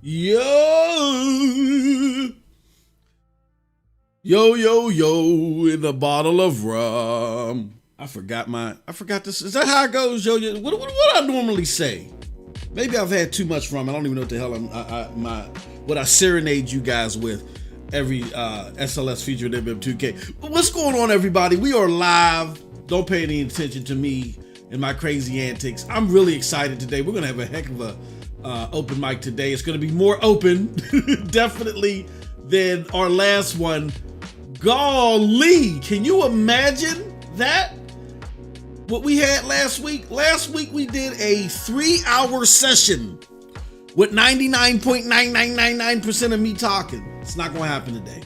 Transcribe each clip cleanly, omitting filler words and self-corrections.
Yo, yo, in a bottle of rum. I forgot this. Is that how it goes, yo? What do I normally say? Maybe I've had too much rum. I don't even know what the hell what I serenade you guys with every SLS feature at MM2K. What's going on, everybody? We are live. Don't pay any attention to me and my crazy antics. I'm really excited today. We're gonna have a heck of a open mic today. It's gonna be more open, definitely, than our last one. Golly, can you imagine that? What we had last week? Last week we did a 3-hour session with 99.9999% of me talking. It's not gonna happen today.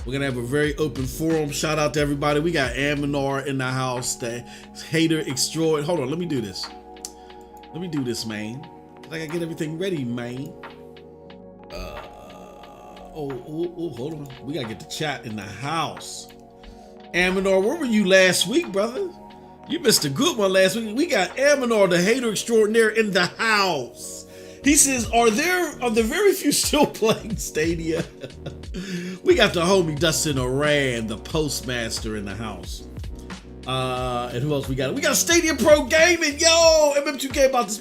We're gonna have a very open forum. Shout out to everybody. We got Aminar in the house, the hater extraordinary. Hold on, let me do this. Man. I gotta get everything ready, man. Hold on. We gotta get the chat in the house. Aminar, where were you last week, brother? You missed a good one last week. We got Aminar, the hater extraordinaire, in the house. He says, are there very few still playing Stadia? We got the homie Dustin Oran, the postmaster, in the house. And who else we got? We got Stadia Pro Gaming. Yo, MM2K about this.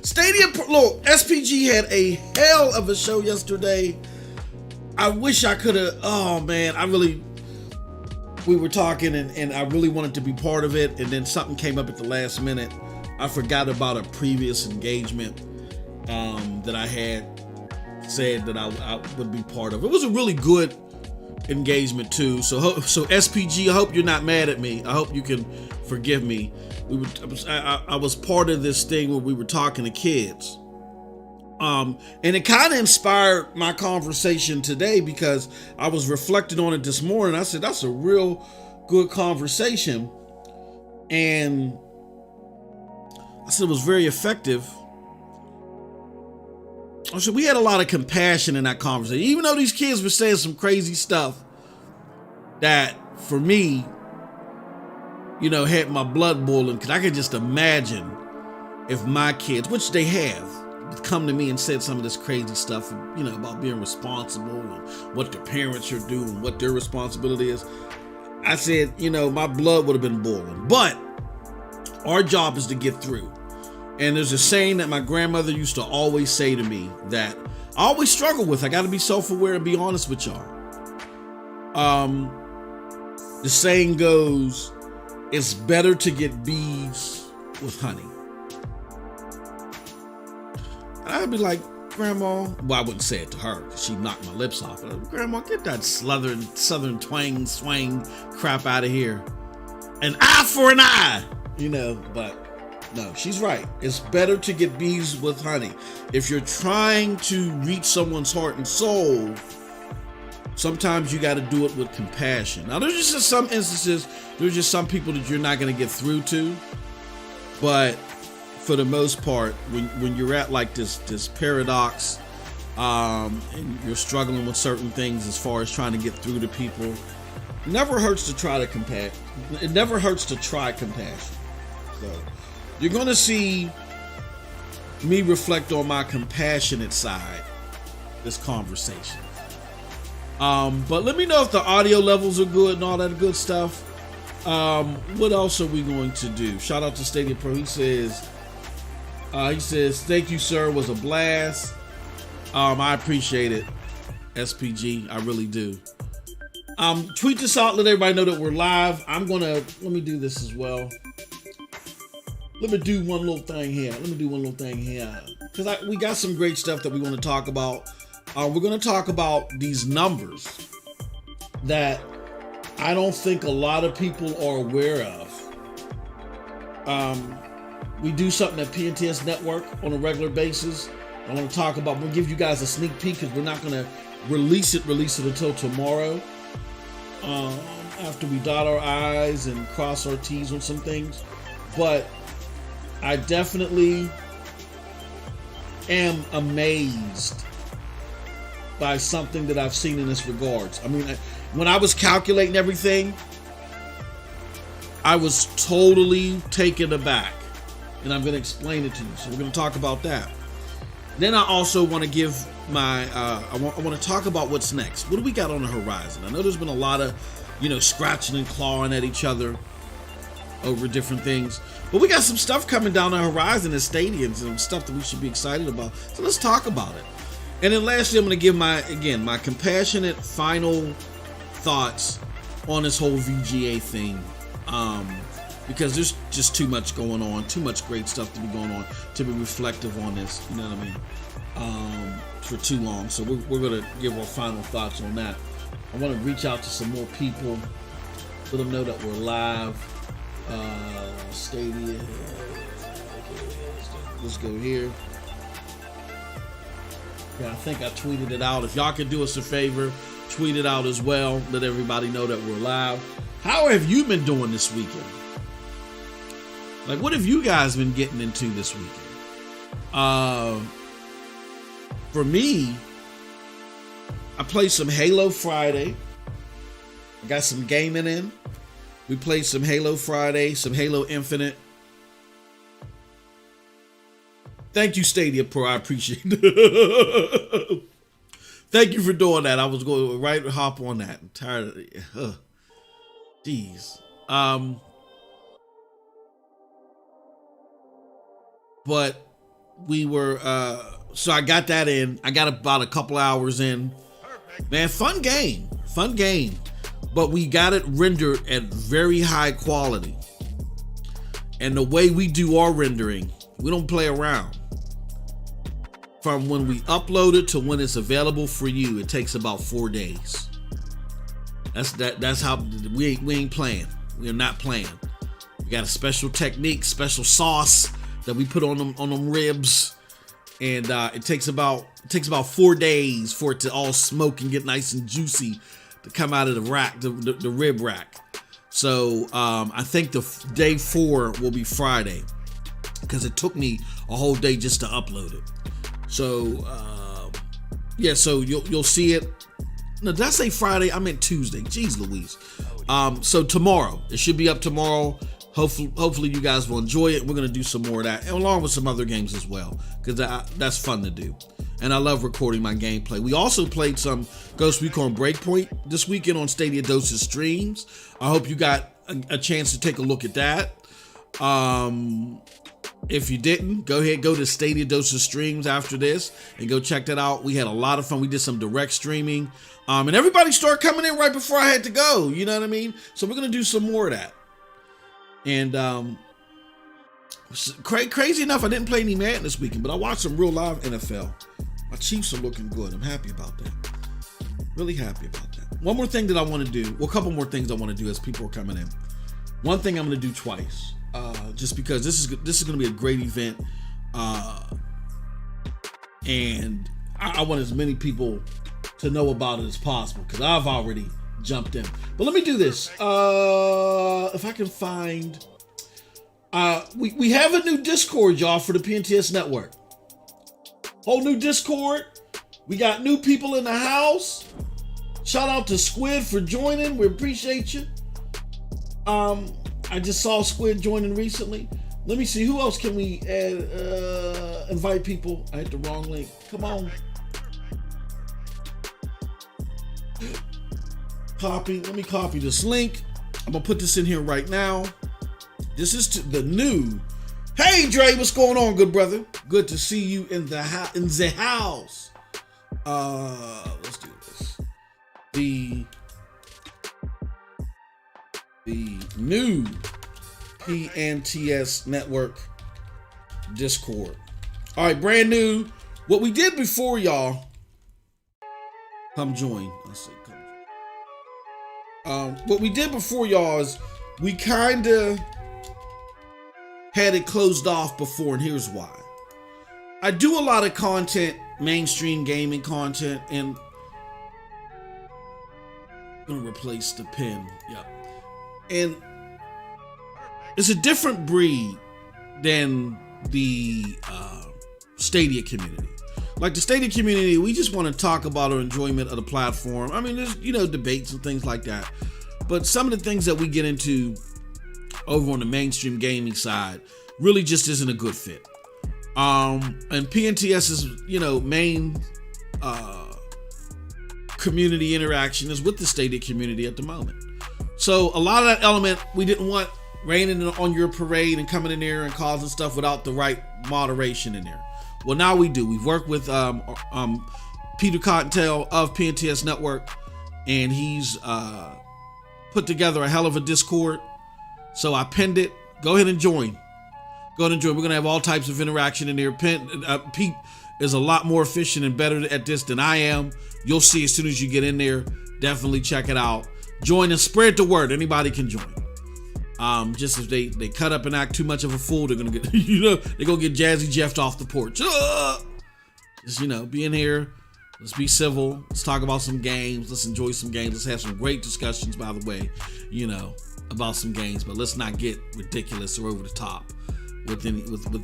Stadia Pro, look, SPG had a hell of a show yesterday. I wish I could have, oh man, we were talking and I really wanted to be part of it. And then something came up at the last minute. I forgot about a previous engagement that I had said that I would be part of. It was a really good engagement too. So SPG, I hope you're not mad at me. I hope you can forgive me. I was part of this thing where we were talking to kids. And it kind of inspired my conversation today because I was reflecting on it this morning. I said, that's a real good conversation. And I said it was very effective. I said we had a lot of compassion in that conversation. Even though these kids were saying some crazy stuff that, for me, had my blood boiling, because I could just imagine if my kids, which they have, come to me and said some of this crazy stuff, about being responsible and what their parents should do and what their responsibility is. I said, my blood would have been boiling. But our job is to get through. And there's a saying that my grandmother used to always say to me that I always struggle with. I got to be self-aware and be honest with y'all. The saying goes, it's better to get bees with honey. I'd be like, Grandma, well, I wouldn't say it to her because she'd knock my lips off. Grandma, get that southern twang, swang crap out of here. An eye for an eye, but no, she's right. It's better to get bees with honey. If you're trying to reach someone's heart and soul, sometimes you got to do it with compassion. Now, there's just some instances, there's just some people that you're not going to get through to, but for the most part, when you're at like this paradox, and you're struggling with certain things as far as trying to get through to people, it never hurts to try compassion. So you're going to see me reflect on my compassionate side this conversation. But let me know if the audio levels are good and all that good stuff. What else are we going to do? Shout out to Stadia Pro. He says, thank you, sir. It was a blast. I appreciate it, SPG. I really do. Tweet this out. Let everybody know that we're live. Let me do this as well. Let me do one little thing here. Because we got some great stuff that we want to talk about. We're going to talk about these numbers that I don't think a lot of people are aware of. We do something at PNTS Network on a regular basis. I want to talk about, we'll give you guys a sneak peek because we're not going to release it until tomorrow. After we dot our I's and cross our T's on some things. But I definitely am amazed by something that I've seen in this regards. I mean, when I was calculating everything, I was totally taken aback. And I'm going to explain it to you. So we're going to talk about that. Then I also want to give my, I want to talk about what's next. What do we got on the horizon? I know there's been a lot of, scratching and clawing at each other over different things. But we got some stuff coming down the horizon at Stadia and some stuff that we should be excited about. So let's talk about it. And then lastly, I'm going to give my compassionate final thoughts on this whole VGA thing. Because there's just too much going on, too much great stuff to be going on to be reflective on this, you know what I mean, for too long. So we're going to give our final thoughts on that. I want to reach out to some more people, let them know that we're live. Stadia, let's go here. Yeah, I think I tweeted it out. If y'all could do us a favor, tweet it out as well. Let everybody know that we're live. How have you been doing this weekend? Like, what have you guys been getting into this weekend? For me, I played some Halo Friday. I got some gaming in. We played some Halo Friday, some Halo Infinite. Thank you, Stadia Pro. I appreciate it. Thank you for doing that. I was going to hop on that. I'm tired of it. Jeez. But we were, so I got that in. I got about a couple hours in. Man, fun game. But we got it rendered at very high quality. And the way we do our rendering, we don't play around. From when we upload it to when it's available for you, it takes about 4 days. That's how we ain't playing. We are not playing. We got a special technique, special sauce that we put on them ribs. And it takes about 4 days for it to all smoke and get nice and juicy to come out of the rack, the rib rack. So I think the day 4 will be Friday, because it took me a whole day just to upload it. So yeah, so you'll see it. No, did I say Friday? I meant Tuesday. Jeez Louise. So tomorrow, it should be up tomorrow. Hopefully you guys will enjoy it. We're gonna do some more of that, and along with some other games as well, because that's fun to do. And I love recording my gameplay. We also played some Ghost Recon Breakpoint this weekend on StadiaDosage streams. I hope you got a chance to take a look at that. If you didn't, go ahead, go to StadiaDosage streams after this and go check that out. We had a lot of fun. We did some direct streaming. And everybody started coming in right before I had to go. You know what I mean? So we're going to do some more of that. And crazy enough, I didn't play any Madden this weekend, but I watched some real live NFL. My Chiefs are looking good. I'm happy about that. Really happy about that. One more thing that I want to do. Well, a couple more things I want to do as people are coming in. One thing I'm going to do twice, just because this is going to be a great event, and I want as many people to know about it as possible, because I've already jumped in. But let me do this. If I can find, we have a new Discord, y'all, for the PNTS network. Whole new Discord. We got new people in the house. Shout out to Squid for joining. We appreciate you. I just saw Squid joining recently. Let me see, who else can we add? Invite people. I hit the wrong link. Come on. Copy. Let me copy this link. I'm gonna put this in here right now. This is the new. Hey Dre, what's going on, good brother? Good to see you in the house. Let's do this. The new PNTS network Discord. All right, brand new. What we did before, y'all. Come join. Let's see. What we did before, y'all, is we kind of had it closed off before, and here's why. I do a lot of content, mainstream gaming content, and I'm gonna replace the pen. Yep. And it's a different breed than the Stadia community. Like the Stadia community, we just want to talk about our enjoyment of the platform. I mean, there's, debates and things like that. But some of the things that we get into over on the mainstream gaming side really just isn't a good fit. And PNTS's, main community interaction is with the Stadia community at the moment. So a lot of that element we didn't want raining on your parade and coming in there and causing stuff without the right moderation in there. Well, now we do. We've worked with Peter Cottontail of PNTS Network, and he's put together a hell of a Discord. So I pinned it. Go ahead and join. Go ahead and join. We're gonna have all types of interaction in there. Pete is a lot more efficient and better at this than I am. You'll see as soon as you get in there. Definitely check it out. Join and spread the word. Anybody can join. Just if they cut up and act too much of a fool, they're gonna get they're gonna get Jazzy Jeffed off the porch. Just be in here. Let's be civil. Let's talk about some games. Let's enjoy some games. Let's have some great discussions, by the way, about some games. But let's not get ridiculous or over the top with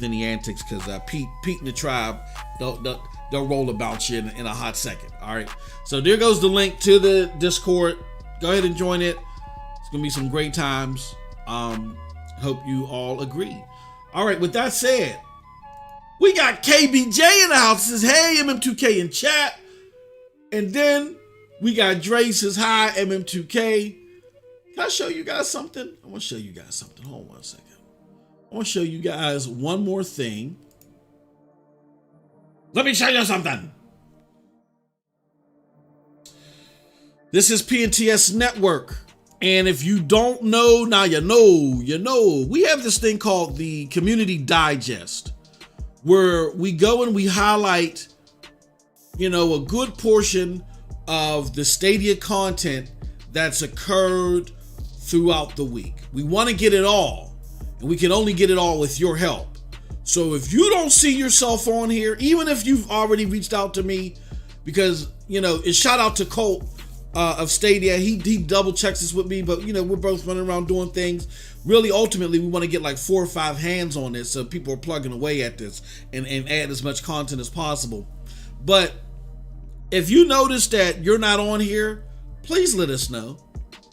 any antics, because Pete and the tribe they'll roll about you in a hot second. All right. So there goes the link to the Discord. Go ahead and join it. It's gonna be some great times. Hope you all agree. All right. With that said, we got KBJ in the house. Says, hey, MM2K in chat. And then we got Dre says, hi, MM2K. Can I show you guys something? I want to show you guys something. Hold on one second. I want to show you guys one more thing. Let me show you something. This is PNTS Network. And if you don't know, now you know. We have this thing called the Community Digest, where we go and we highlight, a good portion of the Stadia content that's occurred throughout the week. We want to get it all, and we can only get it all with your help. So if you don't see yourself on here, even if you've already reached out to me, because, it's shout out to Colt of Stadia. He double checks this with me, but, we're both running around doing things. Really, ultimately, we want to get like 4 or 5 hands on this so people are plugging away at this and add as much content as possible. But if you notice that you're not on here, please let us know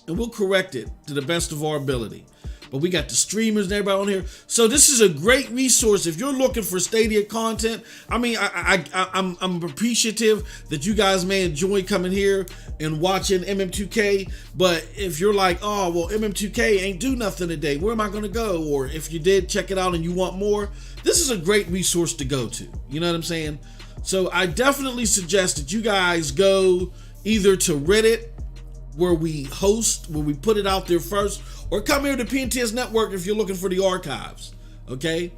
and we'll correct it to the best of our ability. But we got the streamers and everybody on here. So this is a great resource if you're looking for Stadia content. I mean, I'm appreciative that you guys may enjoy coming here and watching MM2K. But if you're like, oh, well, MM2K ain't do nothing today, where am I going to go? Or if you did check it out and you want more, this is a great resource to go to. You know what I'm saying? So I definitely suggest that you guys go either to Reddit, where we host, where we put it out there first, or come here to PNTS Network if you're looking for the archives, okay?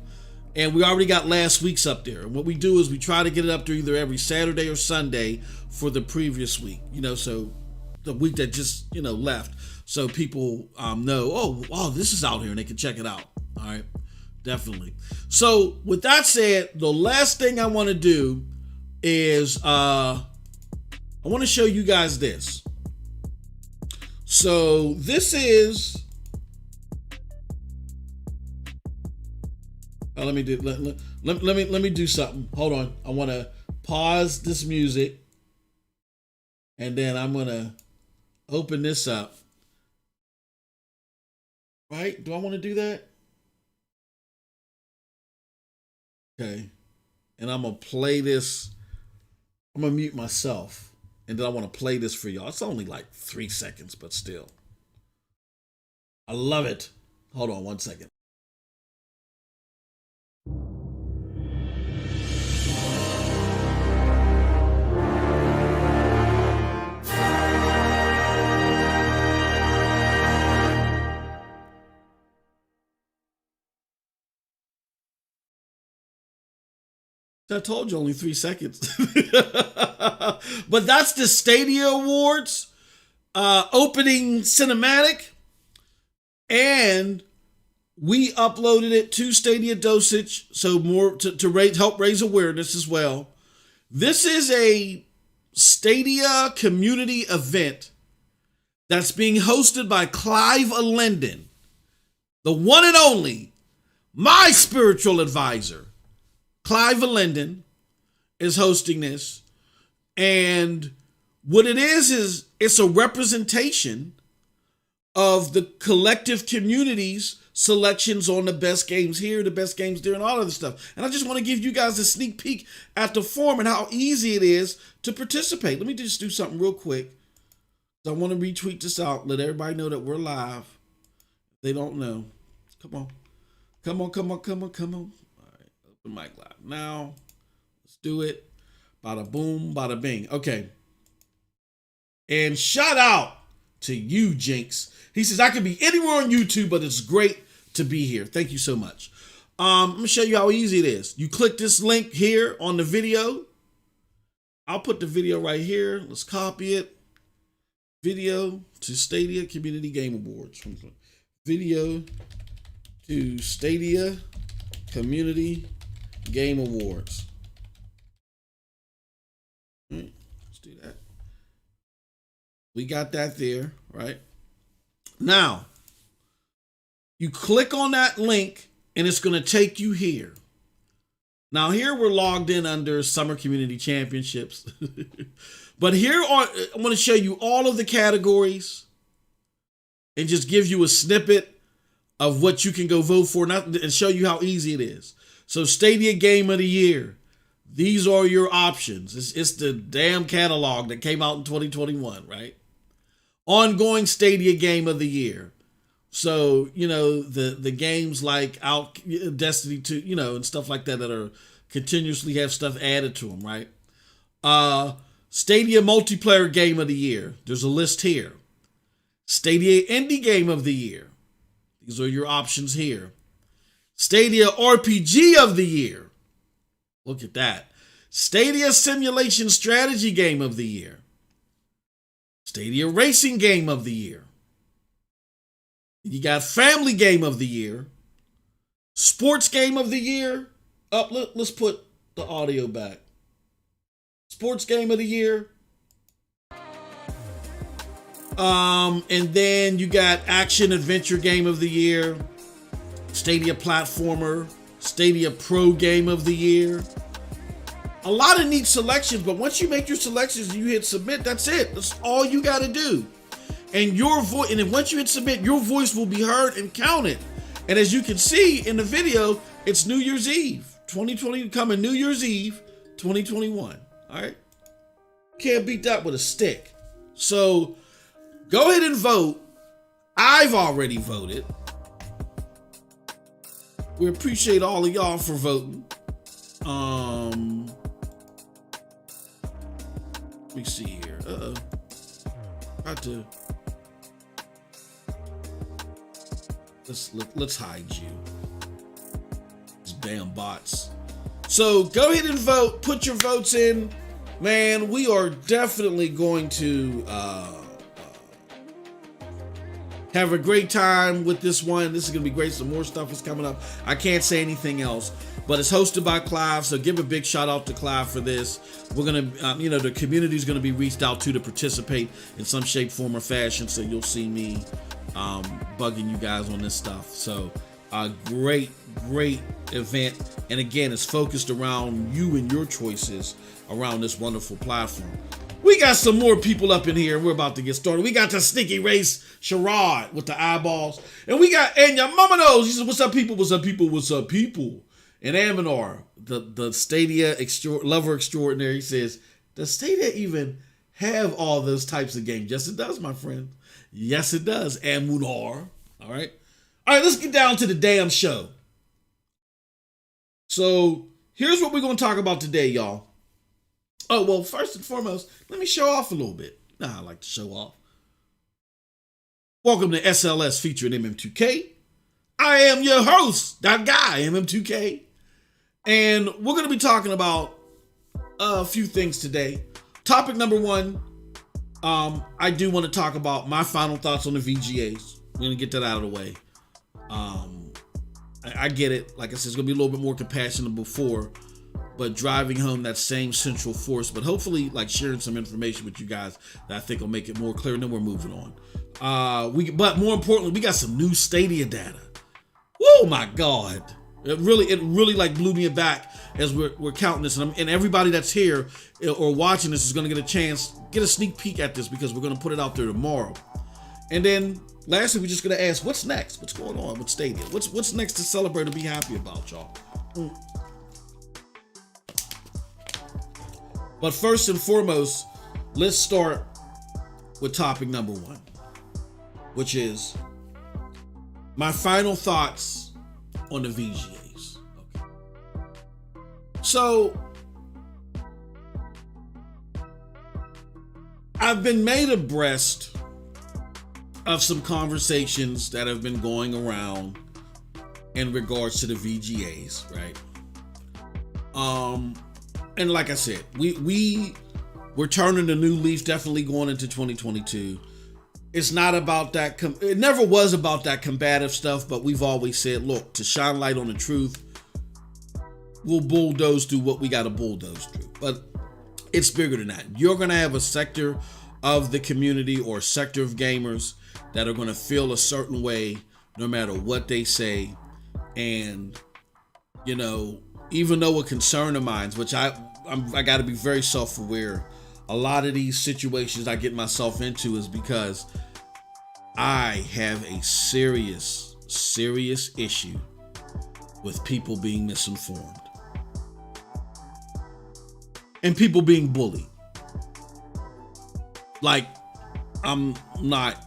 And we already got last week's up there. And what we do is we try to get it up there either every Saturday or Sunday for the previous week, so the week that just, left. So people know, oh, this is out here and they can check it out, all right? Definitely. So with that said, the last thing I want to do is I want to show you guys this. So this is let me do something. Hold on. I want to pause this music and then I'm going to open this up. Right? Do I want to do that? Okay. And I'm going to play this. I'm going to mute myself. And then I want to play this for y'all. It's only like 3 seconds, but still. I love it. Hold on 1 second. I told you only 3 seconds. But that's the Stadia Awards opening cinematic. And we uploaded it to Stadia Dosage, so more to help raise awareness as well. This is a Stadia community event that's being hosted by Clive Alendon, the one and only, my spiritual advisor. Clive Alendon is hosting this, and what it is it's a representation of the collective communities selections on the best games here, the best games there, and all of this stuff. And I just want to give you guys a sneak peek at the form and how easy it is to participate. Let me just do something real quick. I want to retweet this out, let everybody know that we're live. If they don't know. Come on. Come on, come on, come on, come on. All right, open mic live. Now, let's do it. Bada boom, bada bing. Okay. And shout out to you, Jinx. He says, I could be anywhere on YouTube, but it's great to be here. Thank you so much. I'm going to show you how easy it is. You click this link here on the video. I'll put the video right here. Let's copy it. Video to Stadia Community Game Awards. Video to Stadia Community Game Awards. Let's do that. We got that there, right? Now, you click on that link and it's going to take you here. Now, here we're logged in under Summer Community Championships. But here I'm going to show you all of the categories and just give you a snippet of what you can go vote for and show you how easy it is. So Stadia Game of the Year. These are your options. It's the damn catalog that came out in 2021, right? Ongoing Stadia Game of the Year. So, you know, the games like Destiny 2, you know, and stuff like that are continuously have stuff added to them, right? Stadia Multiplayer Game of the Year. There's a list here. Stadia Indie Game of the Year. These are your options here. Stadia RPG of the Year. Look at that. Stadia Simulation Strategy Game of the Year. Stadia Racing Game of the Year. You got Family Game of the Year. Sports Game of the Year. Let's put the audio back. Sports Game of the Year. And then you got Action Adventure Game of the Year. Stadia Platformer. Stadia Pro Game of the Year. A lot of neat selections, but once you make your selections and you hit submit, that's it. That's all you got to do. And your voice, and then once you hit submit, your voice will be heard and counted. And as you can see in the video, it's New Year's Eve 2020 coming New Year's Eve 2021. All right, can't beat that with a stick. So go ahead and vote. I've already voted. We appreciate all of y'all for voting. Let me see here. Got to. Let's hide you. These damn bots. So go ahead and vote. Put your votes in. Man, we are definitely going to have a great time with this one. This is going to be great. Some more stuff is coming up. I can't say anything else, but it's hosted by Clive. So give a big shout out to Clive for this. We're going to, the community is going to be reached out to participate in some shape, form, or fashion. So you'll see me bugging you guys on this stuff. So a great event. And again, it's focused around you and your choices around this wonderful platform. We got some more people up in here. We're about to get started. We got the Sneaky Race Sherrod with the eyeballs. And we got, and your mama knows. He says, what's up, people? What's up, people? What's up, people? And Aminar, the Stadia lover extraordinary, he says, does Stadia even have all those types of games? Yes, it does, my friend. Yes, it does. Aminar. All right. All right, let's get down to the damn show. So here's what we're going to talk about today, y'all. Oh, well, first and foremost, let me show off a little bit. I like to show off. Welcome to SLS featuring MM2K. I am your host, that guy, MM2K. And we're going to be talking about a few things today. Topic number one, I do want to talk about my final thoughts on the VGAs. We're going to get that out of the way. I get it. Like I said, it's going to be a little bit more compassionate than before, but driving home that same central force, but hopefully like sharing some information with you guys that I think will make it more clear, and then we're moving on. But more importantly, we got some new Stadia data. Whoa, my God. It really like blew me back as we're counting this, and everybody that's here or watching this is going to get a sneak peek at this because we're going to put it out there tomorrow. And then lastly, we're just gonna ask, what's next? What's going on with Stadia? What's next to celebrate and be happy about, y'all? But first and foremost, let's start with topic number one, which is my final thoughts on the VGAs. Okay. So, I've been made abreast of some conversations that have been going around in regards to the VGAs, right? And like I said, we're turning a new leaf, definitely going into 2022. It's not about that. It never was about that combative stuff, but we've always said, look, to shine light on the truth, we'll bulldoze through what we got to bulldoze through. But it's bigger than that. You're going to have a sector of the community or sector of gamers that are going to feel a certain way no matter what they say. And, you know, even though a concern of mine, which I got to be very self-aware, a lot of these situations I get myself into is because I have a serious issue with people being misinformed and people being bullied. Like, I'm not,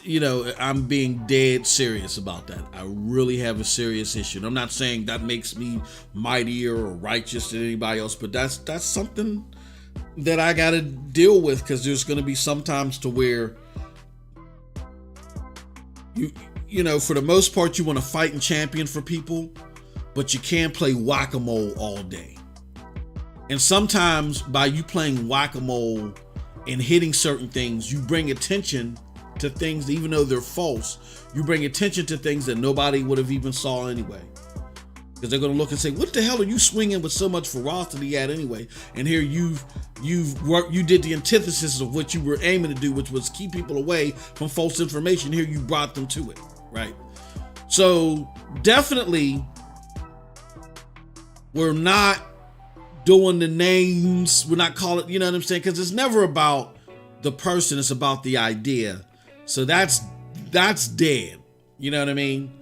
you know, I'm being dead serious about that. I really have a serious issue. And I'm not saying that makes me mightier or righteous than anybody else, but that's something that I got to deal with, because there's going to be some times to where you know, for the most part, you want to fight and champion for people, but you can't play whack-a-mole all day. And sometimes by you playing whack-a-mole and hitting certain things, you bring attention to things, even though they're false, you bring attention to things that nobody would have even saw anyway. Because they're going to look and say, what the hell are you swinging with so much ferocity at anyway? And here you did the antithesis of what you were aiming to do, which was keep people away from false information. Here you brought them to it, right? So definitely, we're not doing the names. We're not calling, you know what I'm saying? Because it's never about the person. It's about the idea. So that's dead. You know what I mean?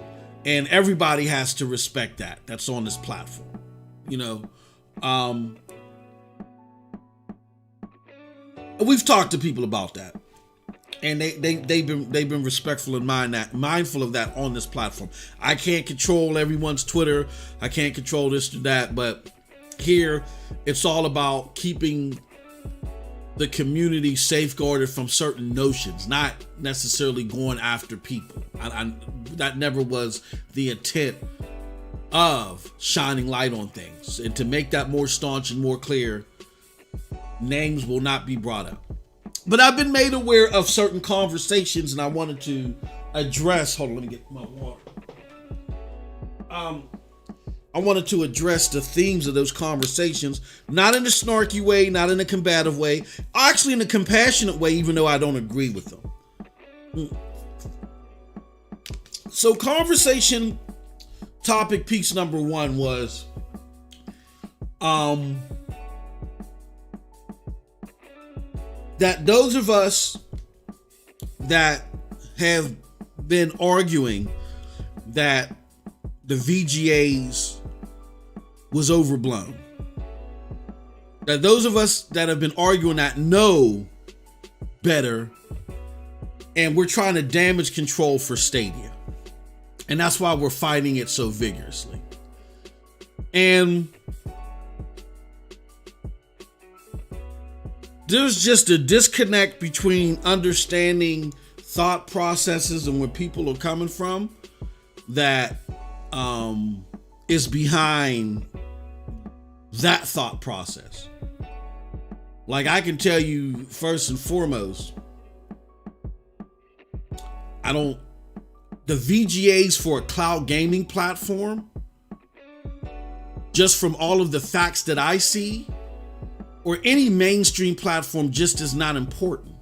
And everybody has to respect that. That's on this platform. You know, we've talked to people about that, and they've been respectful and mindful of that on this platform. I can't control everyone's Twitter. I can't control this or that, but here it's all about keeping the community safeguarded from certain notions, not necessarily going after people. That never was the intent of shining light on things. And to make that more staunch and more clear, names will not be brought up. But I've been made aware of certain conversations, and I wanted to address, hold on, let me get my water. I wanted to address the themes of those conversations, not in a snarky way, not in a combative way, actually in a compassionate way, even though I don't agree with them. So conversation topic piece number one was, that those of us that have been arguing that the VGAs was overblown, that those of us that have been arguing that know better, and we're trying to damage control for Stadia, and that's why we're fighting it so vigorously. And there's just a disconnect between understanding thought processes and where people are coming from that is behind that thought process. Like, I can tell you first and foremost, the VGAs for a cloud gaming platform, just from all of the facts that I see, or any mainstream platform, just is not important.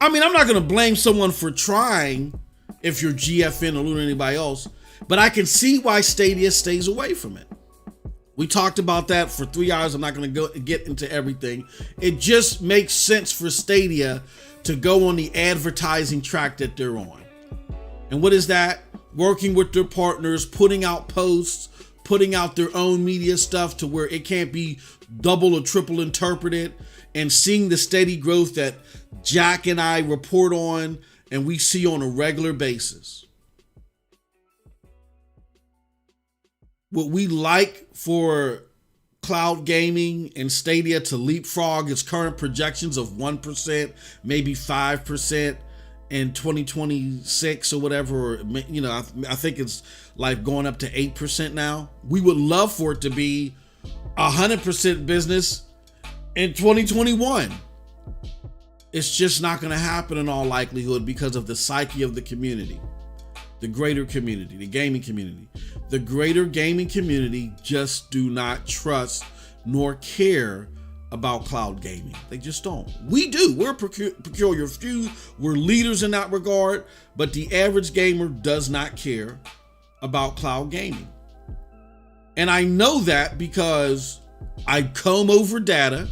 I mean, I'm not going to blame someone for trying if you're GFN or Luna or anybody else, but I can see why Stadia stays away from it. We talked about that for 3 hours. I'm not going to get into everything. It just makes sense for Stadia to go on the advertising track that they're on. And what is that? Working with their partners, putting out posts, putting out their own media stuff to where it can't be double or triple interpreted, and seeing the steady growth that Jack and I report on and we see on a regular basis. What we like for cloud gaming and Stadia to leapfrog its current projections of 1%, maybe 5% in 2026 or whatever, or, you know, I think it's like going up to 8% now. We would love for it to be 100% business in 2021. It's just not going to happen in all likelihood because of the psyche of the community, the greater community, the gaming community. The greater gaming community just do not trust nor care about cloud gaming. They just don't. We do. We're a peculiar few. We're leaders in that regard, but the average gamer does not care about cloud gaming. And I know that because I comb over data.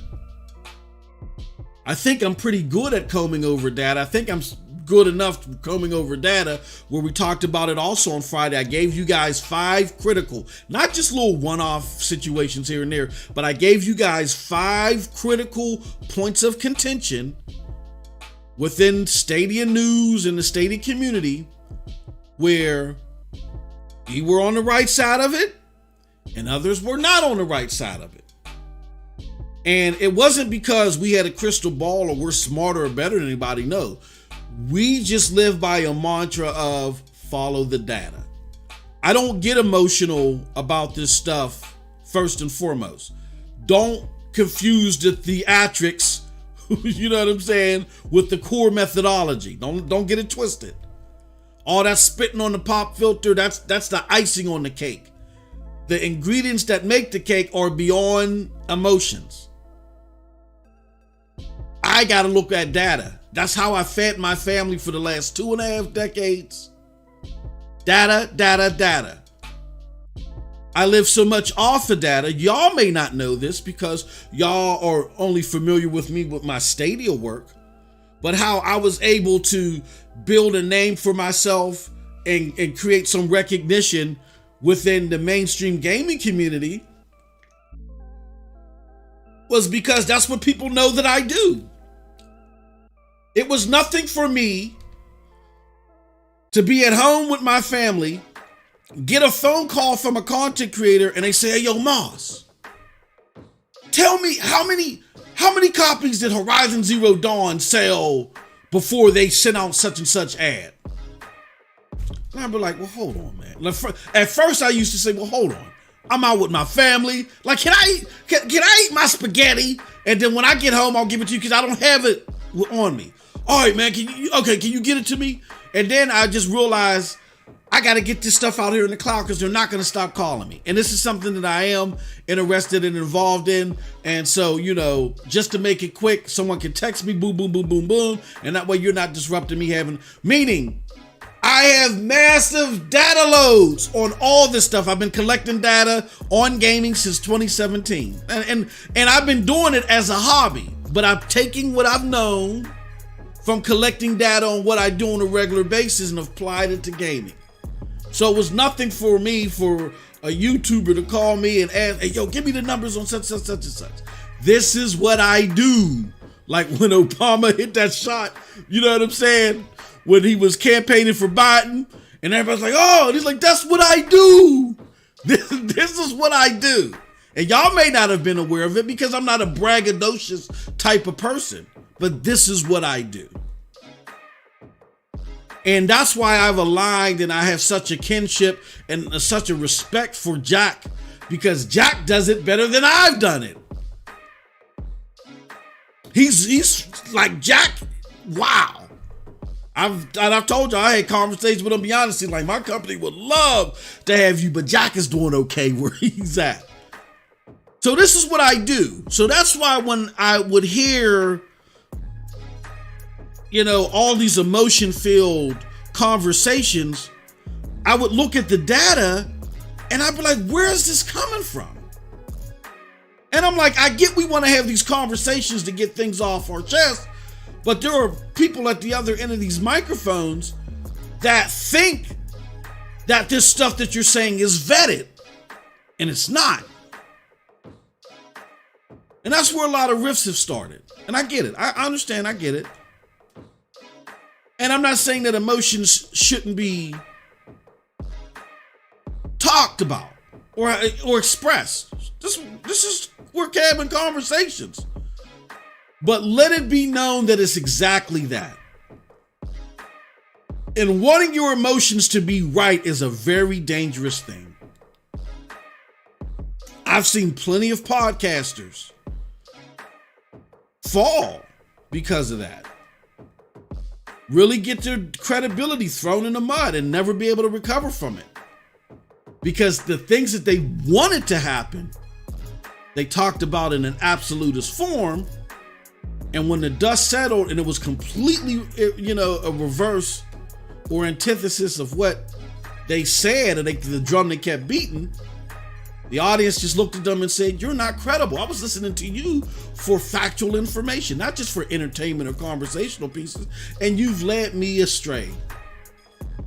I think I'm pretty good at combing over data. I think I'm good enough combing over data where we talked about it also on Friday. I gave you guys 5 critical, not just little one-off situations here and there, but I gave you guys 5 critical points of contention within Stadia news and the Stadia community where we were on the right side of it and others were not on the right side of it. And it wasn't because we had a crystal ball or we're smarter or better than anybody. No. We just live by a mantra of follow the data. I don't get emotional about this stuff, first and foremost. Don't confuse the theatrics, you know what I'm saying, with the core methodology. Don't get it twisted. All that spitting on the pop filter, that's the icing on the cake. The ingredients that make the cake are beyond emotions. I got to look at data. That's how I fed my family for the last 2.5 decades. Data, data, data. I live so much off of data. Y'all may not know this because y'all are only familiar with me with my Stadia work, but how I was able to build a name for myself and create some recognition within the mainstream gaming community was because that's what people know that I do. It was nothing for me to be at home with my family, get a phone call from a content creator, and they say, "Hey, yo, Moss, tell me how many copies did Horizon Zero Dawn sell before they sent out such and such ad?" And I'd be like, "Well, hold on, man." At first, I used to say, "Well, hold on. I'm out with my family. Like, can I eat my spaghetti? And then when I get home, I'll give it to you because I don't have it on me." "All right, man, can you get it to me?" And then I just realized I got to get this stuff out here in the cloud because they're not going to stop calling me. And this is something that I am interested and involved in. And so, you know, just to make it quick, someone can text me, boom, boom, boom, boom, boom. And that way you're not disrupting me meaning I have massive data loads on all this stuff. I've been collecting data on gaming since 2017. And I've been doing it as a hobby, but I'm taking what I've known from collecting data on what I do on a regular basis and applied it to gaming. So it was nothing for me for a YouTuber to call me and ask, "Hey, yo, give me the numbers on such and such." This is what I do. Like when Obama hit that shot, you know what I'm saying? When he was campaigning for Biden, and everybody's like, "Oh," and he's like, "That's what I do. This is what I do." And y'all may not have been aware of it because I'm not a braggadocious type of person, but this is what I do. And that's why I've aligned and I have such a kinship and such a respect for Jack, because Jack does it better than I've done it. He's like, Jack, wow. I've told you, I had conversations with him beyond the scene, like, my company would love to have you, but Jack is doing okay where he's at. So this is what I do. So that's why when I would hear, you know, all these emotion-filled conversations, I would look at the data and I'd be like, where is this coming from? And I'm like, I get we want to have these conversations to get things off our chest, But there are people at the other end of these microphones that think that this stuff that you're saying is vetted, and it's not. And that's where a lot of rifts have started. And I get it. I understand. I get it. And I'm not saying that emotions shouldn't be talked about or expressed. This is we're having conversations. But let it be known that it's exactly that. And wanting your emotions to be right is a very dangerous thing. I've seen plenty of podcasters fall because of that. Really get their credibility thrown in the mud and never be able to recover from it. Because the things that they wanted to happen, they talked about in an absolutist form. And when the dust settled and it was completely, a reverse or antithesis of what they said, and the drum they kept beating, the audience just looked at them and said, "You're not credible. I was listening to you for factual information, not just for entertainment or conversational pieces, and you've led me astray."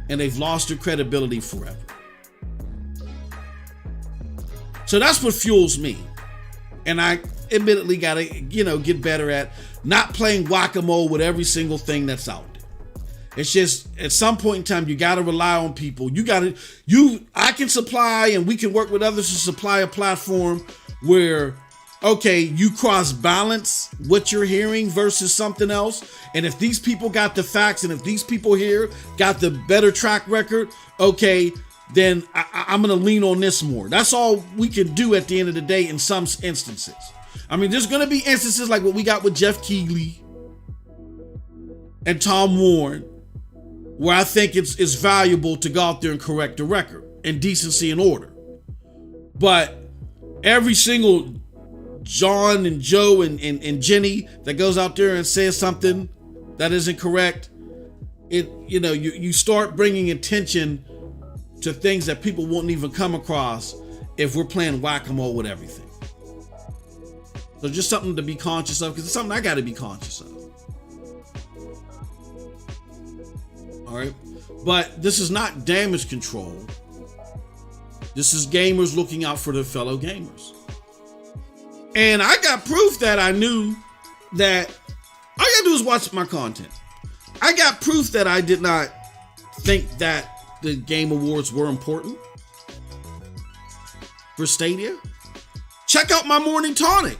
And they've lost their credibility forever. So that's what fuels me. And I admittedly got to, get better at not playing whack-a-mole with every single thing that's out there. It's just at some point in time, you got to rely on people. I can supply, and we can work with others to supply a platform where, okay, you cross balance what you're hearing versus something else. And if these people got the facts, and if these people here got the better track record, okay, then I'm going to lean on this more. That's all we can do at the end of the day in some instances. I mean, there's going to be instances like what we got with Jeff Keighley and Tom Warren, where I think it's valuable to go out there and correct the record in decency and order. But every single John and Joe and Jenny that goes out there and says something that isn't correct, you start bringing attention to things that people won't even come across if we're playing whack-a-mole with everything. So just something to be conscious of, because it's something I got to be conscious of. All right. But this is not damage control. This is gamers looking out for their fellow gamers. And I got proof that I knew that all you gotta do is watch my content. I got proof that I did not think that the Game Awards were important for Stadia. Check out my morning tonic.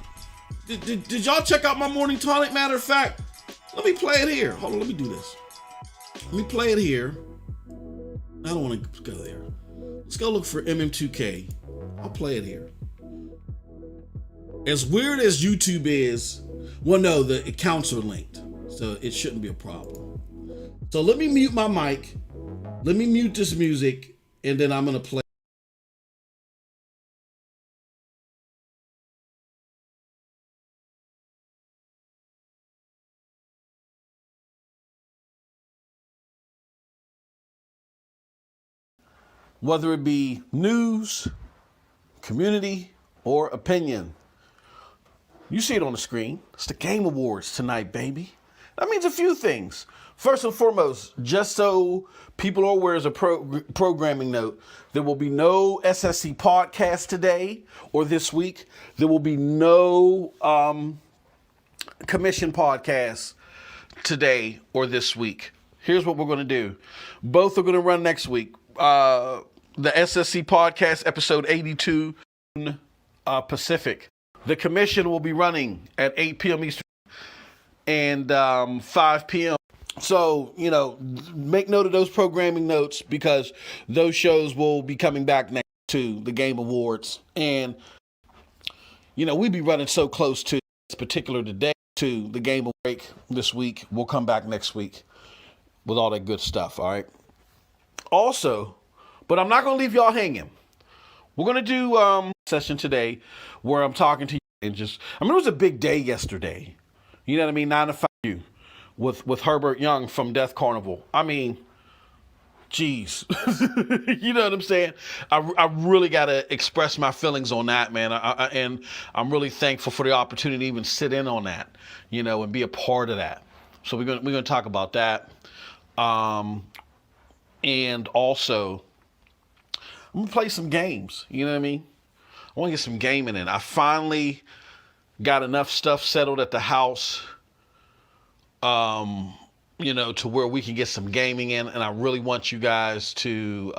Did y'all check out my morning tonic? Matter of fact, let me play it here. Hold on, let me do this. Let me play it here. I don't want to go there. Let's go look for MM2K. I'll play it here. As weird as YouTube is, well, no, the accounts are linked, so it shouldn't be a problem. So let me mute my mic. Let me mute this music, and then I'm going to play. Whether it be news, community, or opinion. You see it on the screen. It's the Game Awards tonight, baby. That means a few things. First and foremost, just so people are aware, as a programming note, there will be no SSC podcast today or this week. There will be no commission podcast today or this week. Here's what we're going to do. Both are going to run next week. The SSC podcast, episode 82, Pacific. The commission will be running at 8 p.m. Eastern and 5 p.m. So, make note of those programming notes, because those shows will be coming back next to the Game Awards. And, we be running so close to this particular today to the Game break this week. We'll come back next week with all that good stuff, all right? Also, but I'm not going to leave y'all hanging. We're going to do a session today where I'm talking to you and it was a big day yesterday. You know what I mean? 9 to 5 with Herbert Young from Death Carnival. I mean, geez. You know what I'm saying? I really got to express my feelings on that, man. And I'm really thankful for the opportunity to even sit in on that, and be a part of that. So we're gonna talk about that. And also, I'm gonna play some games. You know what I mean? I want to get some gaming in. I finally got enough stuff settled at the house, to where we can get some gaming in. And I really want you guys to,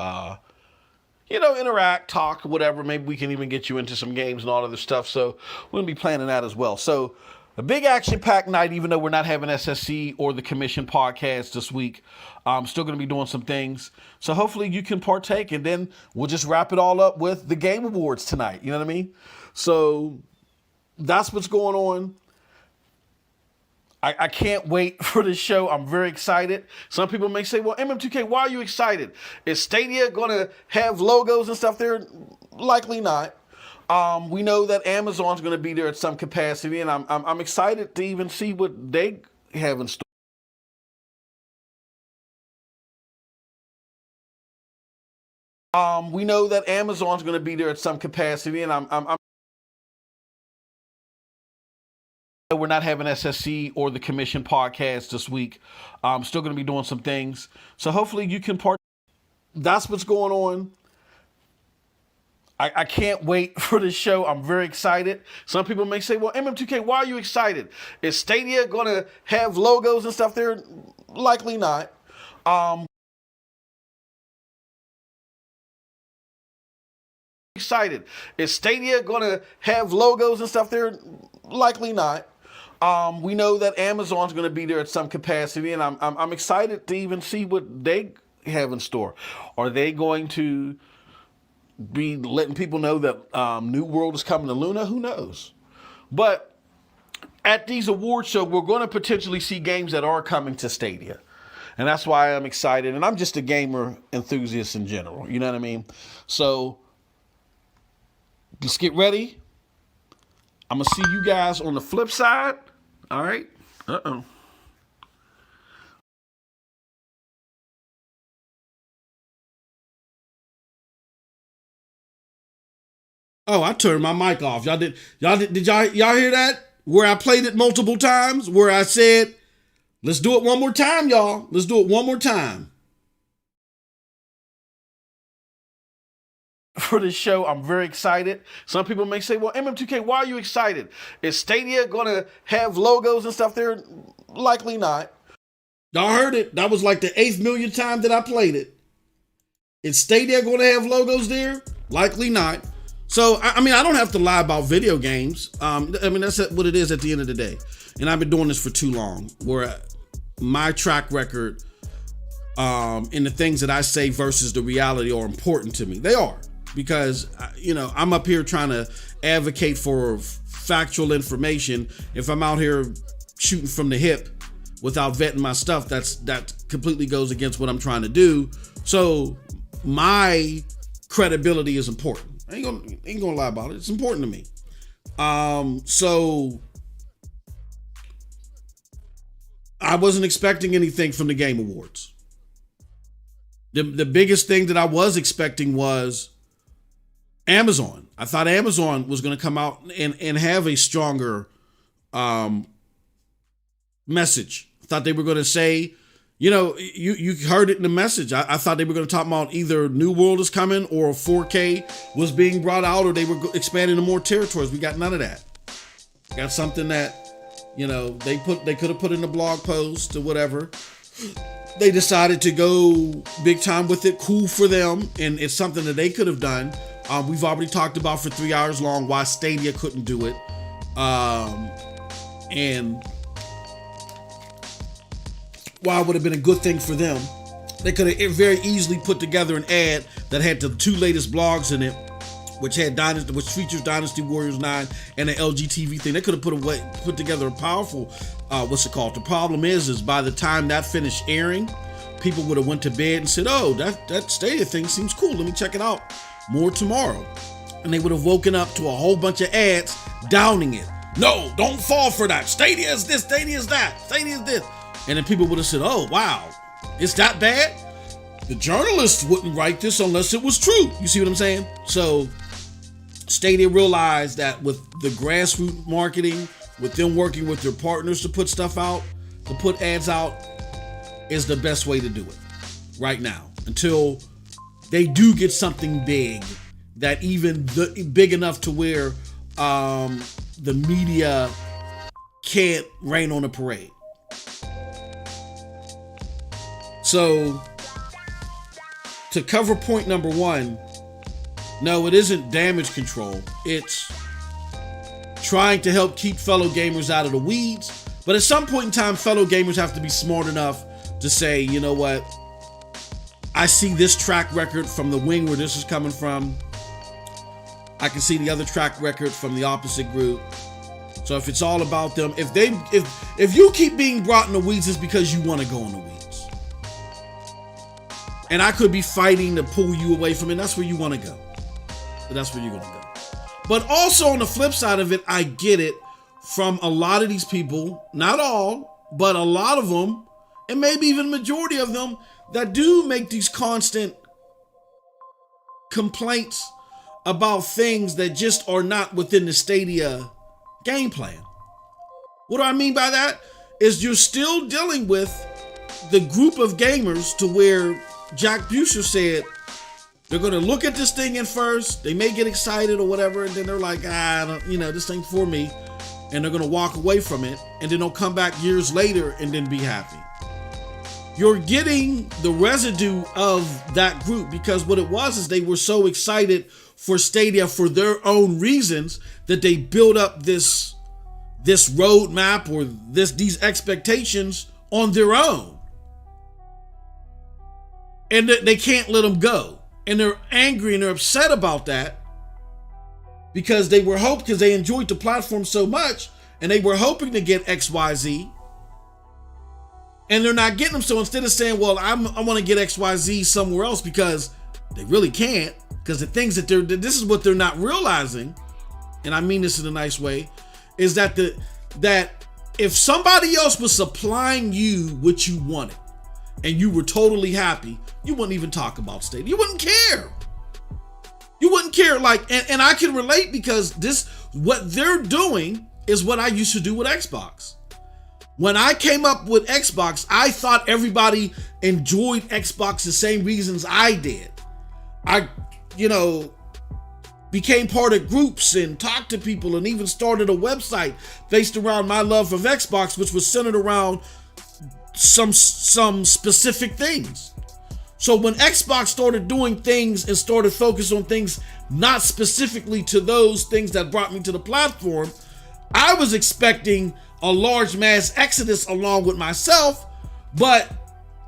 interact, talk, whatever. Maybe we can even get you into some games and all other stuff. So we're gonna be planning that as well. So a big action-packed night, even though we're not having SSC or the Commission podcast this week. I'm still going to be doing some things. So hopefully you can partake, and then we'll just wrap it all up with the Game Awards tonight. You know what I mean? So that's what's going on. I can't wait for the show. I'm very excited. Some people may say, well, MM2K, why are you excited? Is Stadia going to have logos and stuff there? Likely not. We know that Amazon's going to be there at some capacity, and I'm excited to even see what they have in store. We know that Amazon's going to be there at some capacity, and I'm we're not having SSC or the Commission podcast this week. I'm still going to be doing some things. So hopefully you can That's what's going on. I can't wait for the show. I'm very excited. Some people may say, well, MM2K, why are you excited? Is Stadia going to have logos and stuff there? Likely not. Excited. Is Stadia going to have logos and stuff there? Likely not. We know that Amazon's going to be there at some capacity, and I'm excited to even see what they have in store. Are they going to be letting people know that New World is coming to Luna? Who knows? But at these award shows, we're going to potentially see games that are coming to Stadia. And that's why I'm excited. And I'm just a gamer enthusiast in general. You know what I mean? So let's get ready. I'm going to see you guys on the flip side. All right. Uh-oh. Oh, I turned my mic off. Did y'all hear that? Where I played it multiple times, where I said, let's do it one more time, y'all. Let's do it one more time. For this show, I'm very excited. Some people may say, well, MM2K, why are you excited? Is Stadia going to have logos and stuff there? Likely not. Y'all heard it. That was like the 8th millionth time that I played it. Is Stadia going to have logos there? Likely not. So, I mean, I don't have to lie about video games. That's what it is at the end of the day. And I've been doing this for too long, where my track record and the things that I say versus the reality are important to me. They are, because, I'm up here trying to advocate for factual information. If I'm out here shooting from the hip without vetting my stuff, that completely goes against what I'm trying to do. So my credibility is important. I ain't gonna lie about it. It's important to me. So I wasn't expecting anything from the Game Awards. The biggest thing that I was expecting was Amazon. I thought Amazon was going to come out and have a stronger message. I thought they were going to say, you heard it in the message. I thought they were going to talk about either New World is coming or 4K was being brought out, or they were expanding to more territories. We got none of that. Got something that, they could have put in the blog post or whatever. They decided to go big time with it. Cool for them. And it's something that they could have done. We've already talked about for 3 hours long why Stadia couldn't do it. And why it would have been a good thing for them. They could have very easily put together an ad that had the 2 latest blogs in it, which features Dynasty Warriors 9 and an LGTV thing. They could have put together a powerful, The problem is by the time that finished airing, people would have went to bed and said, oh, that Stadia thing seems cool. Let me check it out more tomorrow. And they would have woken up to a whole bunch of ads downing it. No, don't fall for that. Stadia is this, Stadia is that, Stadia is this. And then people would have said, oh, wow, it's that bad? The journalists wouldn't write this unless it was true. You see what I'm saying? So Stadia realized that with the grassroots marketing, with them working with their partners to put stuff out, to put ads out is the best way to do it right now, until they do get something big, that even big enough to where the media can't rain on a parade. So to cover point number one, no, it isn't damage control. It's trying to help keep fellow gamers out of the weeds. But at some point in time, fellow gamers have to be smart enough to say, you know what? I see this track record from the wing where this is coming from. I can see the other track record from the opposite group. So if it's all about them, if you keep being brought in the weeds, it's because you want to go in the weeds. And I could be fighting to pull you away from it. That's where you want to go. That's where you're going to go. But also on the flip side of it, I get it from a lot of these people, not all, but a lot of them, and maybe even the majority of them, that do make these constant complaints about things that just are not within the Stadia game plan. What do I mean by that? Is you're still dealing with the group of gamers to where Jack Busher said they're going to look at this thing in first. They may get excited or whatever, and then they're like, this thing's for me. And they're going to walk away from it, and then they'll come back years later and then be happy. You're getting the residue of that group, because what it was is they were so excited for Stadia for their own reasons that they built up this roadmap or these expectations on their own. And they can't let them go. And they're angry and they're upset about that, because because they enjoyed the platform so much and they were hoping to get XYZ, and they're not getting them. So instead of saying, well, I want to get XYZ somewhere else, because they really can't, because the things that this is what they're not realizing, and I mean this in a nice way, is that if somebody else was supplying you what you wanted and you were totally happy, you wouldn't even talk about Stadia. You wouldn't care. You wouldn't care. And I can relate, because what they're doing is what I used to do with Xbox. When I came up with Xbox, I thought everybody enjoyed Xbox the same reasons I did. I, became part of groups and talked to people, and even started a website based around my love of Xbox, which was centered around some specific things. So when Xbox started doing things and started focusing on things not specifically to those things that brought me to the platform, I was expecting a large mass exodus along with myself, but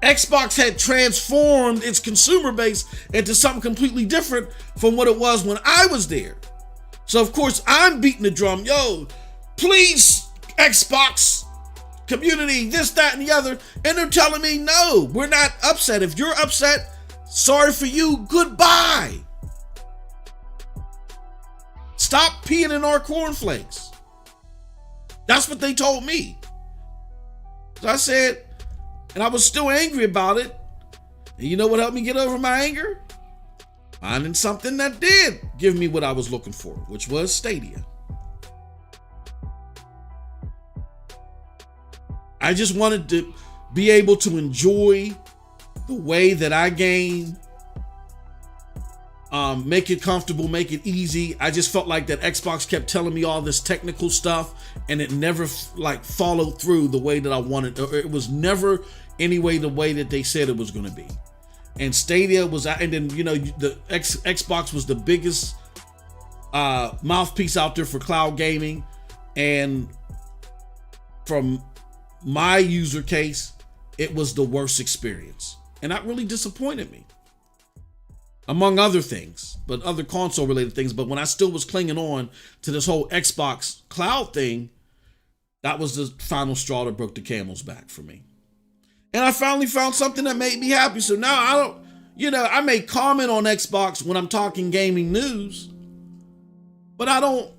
Xbox had transformed its consumer base into something completely different from what it was when I was there. So of course I'm beating the drum, yo, please Xbox community, this, that, and the other. And they're telling me, no, we're not upset. If you're upset, sorry for you, goodbye. Stop peeing in our cornflakes. That's what they told me. So I said, and I was still angry about it. And you know what helped me get over my anger? Finding something that did give me what I was looking for, which was Stadia. I just wanted to be able to enjoy the way that I game, make it comfortable, make it easy. I just felt like that Xbox kept telling me all this technical stuff, and it never followed through the way that I wanted. It was never anyway the way that they said it was going to be. And Stadia was, and then the Xbox was the biggest mouthpiece out there for cloud gaming, and from my user case, it was the worst experience. And that really disappointed me. Among other things, but other console related things. But when I still was clinging on to this whole Xbox cloud thing, that was the final straw that broke the camel's back for me. And I finally found something that made me happy. So now I don't, I may comment on Xbox when I'm talking gaming news, but I don't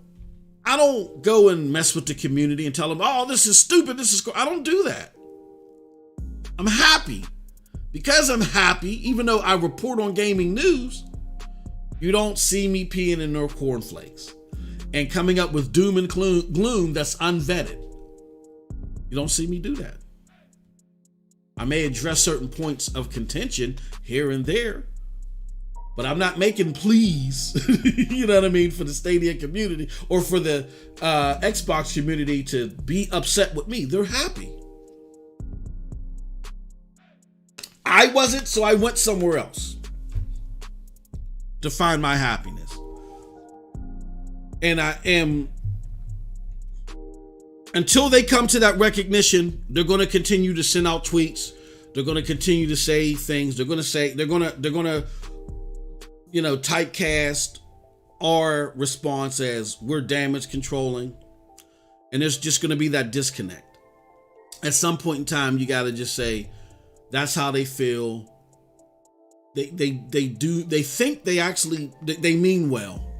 go and mess with the community and tell them, oh, this is stupid, I don't do that. I'm happy. Because I'm happy, even though I report on gaming news, you don't see me peeing in their cornflakes and coming up with doom and gloom that's unvetted. You don't see me do that. I may address certain points of contention here and there, but I'm not making pleas, you know what I mean, for the Stadia community or for the Xbox community to be upset with me. They're happy. I wasn't, so I went somewhere else to find my happiness. And I am, until they come to that recognition, they're going to continue to send out tweets. They're going to continue to say things. They're going to typecast our response as we're damage controlling. And there's just going to be that disconnect. At some point in time, you got to just say, that's how they feel. They think they mean well.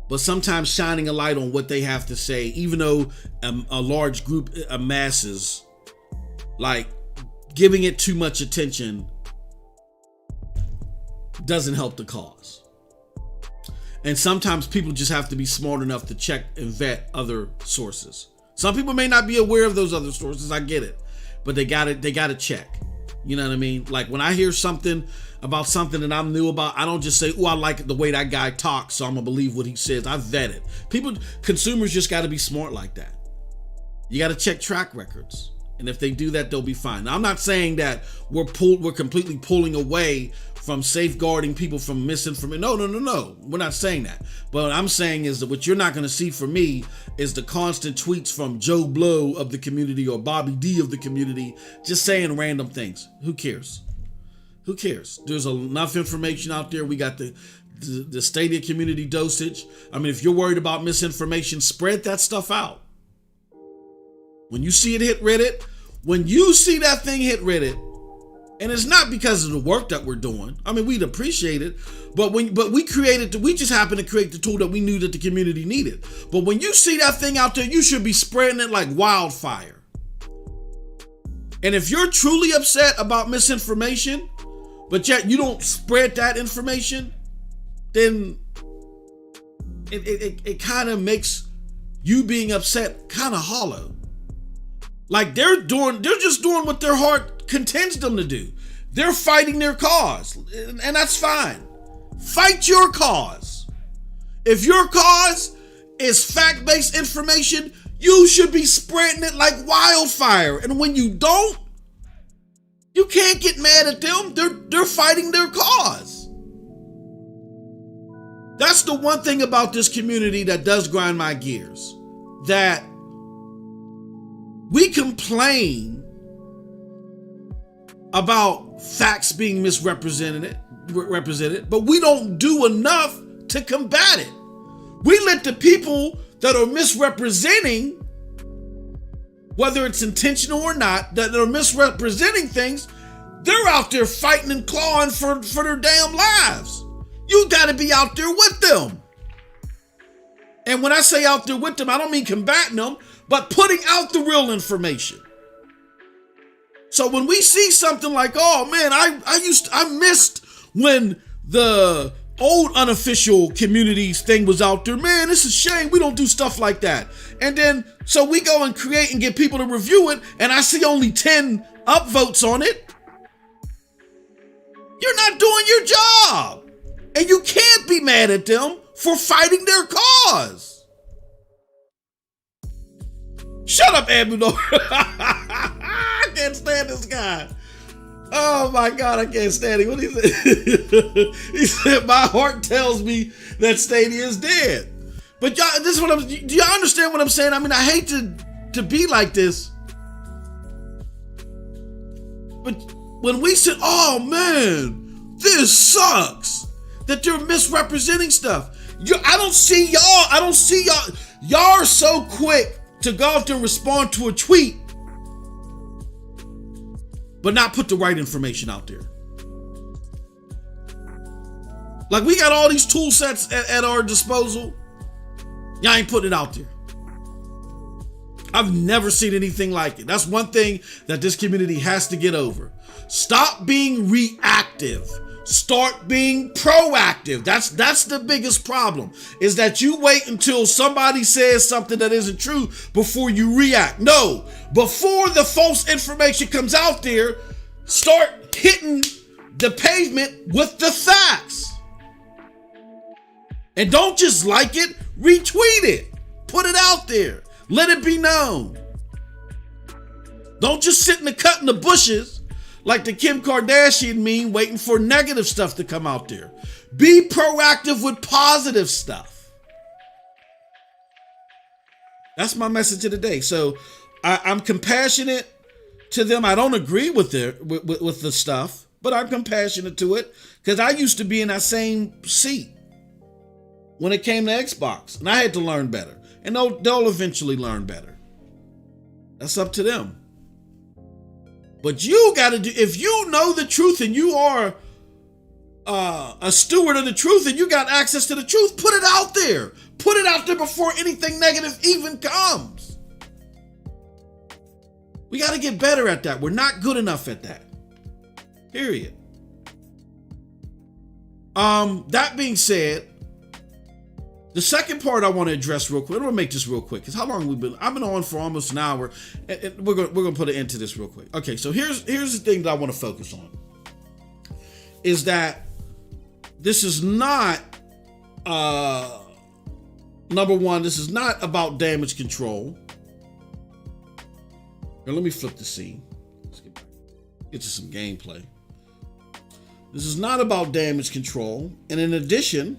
But sometimes shining a light on what they have to say, even though a large group of masses, like giving it too much attention doesn't help the cause. And sometimes people just have to be smart enough to check and vet other sources. Some people may not be aware of those other sources. I get it, but they got to check. You know what I mean? Like when I hear something about something that I'm new about, I don't just say, oh, I like the way that guy talks, so I'm gonna believe what he says. I vet it. Consumers just got to be smart like that. You got to check track records. And if they do that, they'll be fine. Now, I'm not saying that we're completely pulling away from safeguarding people from misinformation. No. We're not saying that. But what I'm saying is that what you're not going to see from me is the constant tweets from Joe Blow of the community or Bobby D of the community just saying random things. Who cares? Who cares? There's enough information out there. We got the Stadia community dosage. I mean, if you're worried about misinformation, spread that stuff out. When you see it hit Reddit, when you see that thing hit Reddit, and it's not because of the work that we're doing. I mean, we'd appreciate it, but we just happened to create the tool that we knew that the community needed. But when you see that thing out there, you should be spreading it like wildfire. And if you're truly upset about misinformation, but yet you don't spread that information, then it kind of makes you being upset kind of hollow. Like they're just doing what their heart contends them to do. They're fighting their cause, and that's fine. Fight your cause. If your cause is fact-based information, you should be spreading it like wildfire. And when you don't, you can't get mad at them. They're fighting their cause. That's the one thing about this community that does grind my gears. That we complain about facts being misrepresented, but we don't do enough to combat it. We let the people that are misrepresenting, whether it's intentional or not, that are misrepresenting things, they're out there fighting and clawing for their damn lives. You got to be out there with them. And when I say out there with them, I don't mean combating them, but putting out the real information. So when we see something like, oh man, I missed when the old unofficial communities thing was out there. Man, it's a shame we don't do stuff like that. And then, so we go and create and get people to review it, and I see only 10 upvotes on it. You're not doing your job. And you can't be mad at them for fighting their cause. Shut up, Amador. I can't stand this guy. Oh my God, I can't stand him. What he said? He said, my heart tells me that Stadia is dead. But y'all, this is what do y'all understand what I'm saying? I mean, I hate to be like this. But when we said, oh man, this sucks, that they're misrepresenting stuff. I don't see y'all. Y'all are so quick to go out there and respond to a tweet, but not put the right information out there. Like we got all these tool sets at our disposal. Y'all ain't putting it out there. I've never seen anything like it. That's one thing that this community has to get over. Stop being reactive. Start being proactive. That's the biggest problem, is that you wait until somebody says something that isn't true before you react. No, before the false information comes out there, start hitting the pavement with the facts. And don't just like it, retweet it. Put it out there. Let it be known. Don't just sit in the cut in the bushes like the Kim Kardashian meme waiting for negative stuff to come out there. Be proactive with positive stuff. That's my message of the day. So I'm compassionate to them. I don't agree with the stuff, but I'm compassionate to it because I used to be in that same seat when it came to Xbox, and I had to learn better. And they'll eventually learn better. That's up to them. But you got to do, if you know the truth and you are a steward of the truth and you got access to the truth, put it out there. Put it out there before anything negative even comes. We got to get better at that. We're not good enough at that. Period. That being said, the second part I want to address real quick. I'm gonna make this real quick because how long we've been? I've been on for almost an hour, and we're gonna put an end to this real quick. Okay, so here's the thing that I want to focus on. Is that this is not number one. This is not about damage control. Now let me flip the scene. Let's get to some gameplay. This is not about damage control, and in addition.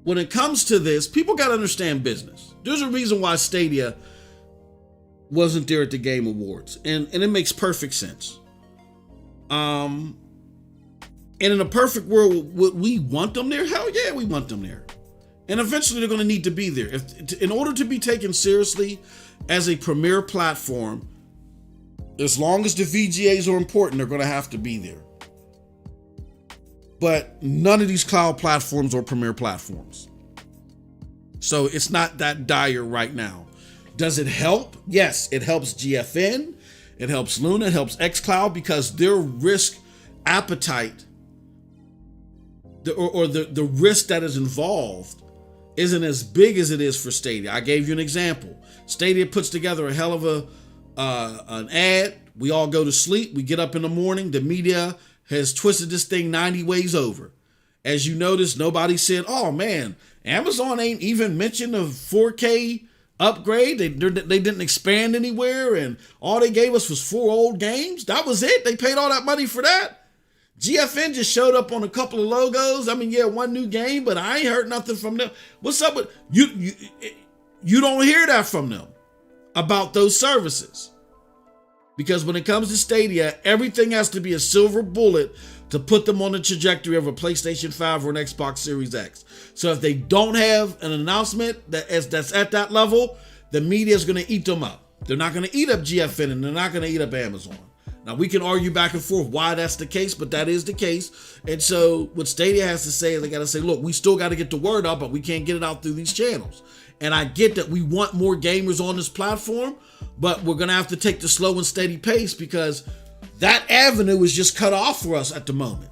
When it comes to this, people got to understand business. There's a reason why Stadia wasn't there at the Game Awards, and it makes perfect sense. And in a perfect world, would we want them there? Hell yeah, we want them there. And eventually they're going to need to be there. In order to be taken seriously as a premier platform, as long as the VGAs are important, they're going to have to be there. But none of these cloud platforms are premier platforms. So it's not that dire right now. Does it help? Yes, it helps GFN, it helps Luna, it helps xCloud because their risk appetite or the risk that is involved isn't as big as it is for Stadia. I gave you an example. Stadia puts together a hell of an ad. We all go to sleep. We get up in the morning. The media has twisted this thing 90 ways over. As you notice, nobody said, oh man, Amazon ain't even mentioned a 4K upgrade. They didn't expand anywhere, and all they gave us was 4 old games. That was it. They paid all that money for that. GFN just showed up on a couple of logos. I mean, yeah, one new game, but I ain't heard nothing from them. What's up with you? You don't hear that from them about those services. Because when it comes to Stadia, everything has to be a silver bullet to put them on the trajectory of a PlayStation 5 or an Xbox Series X. So if they don't have an announcement that's at that level, the media is going to eat them up. They're not going to eat up GFN and they're not going to eat up Amazon. Now, we can argue back and forth why that's the case, but that is the case. And so what Stadia has to say is they got to say, look, we still got to get the word out, but we can't get it out through these channels. And I get that we want more gamers on this platform, but we're going to have to take the slow and steady pace because that avenue is just cut off for us at the moment.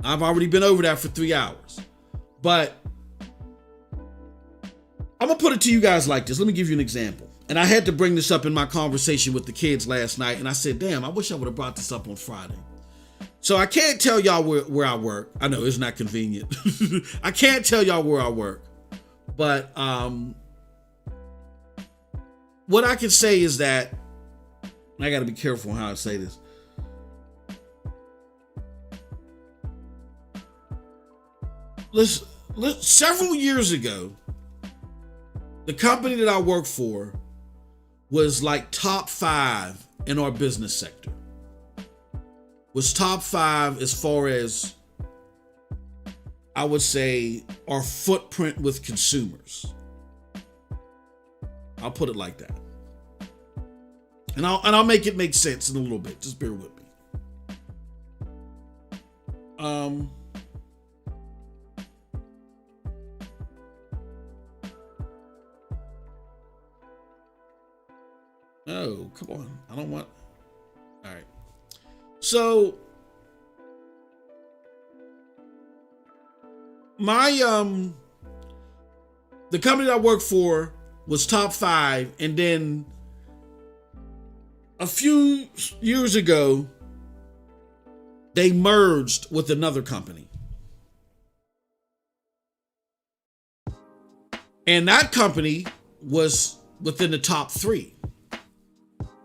I've already been over that for 3 hours. But I'm going to put it to you guys like this. Let me give you an example. And I had to bring this up in my conversation with the kids last night. And I said, damn, I wish I would have brought this up on Friday. So I can't tell y'all where I work. I know it's not convenient. I can't tell y'all where I work. But what I can say is that, I got to be careful how I say this. Several years ago, the company that I work for was like top 5 in our business sector. Was top 5 as far as, I would say, our footprint with consumers. I'll put it like that. And I'll make it make sense in a little bit. Just bear with me. No, come on. I don't want. All right. So my the company that I worked for was top 5, and then a few years ago they merged with another company. And that company was within the top 3.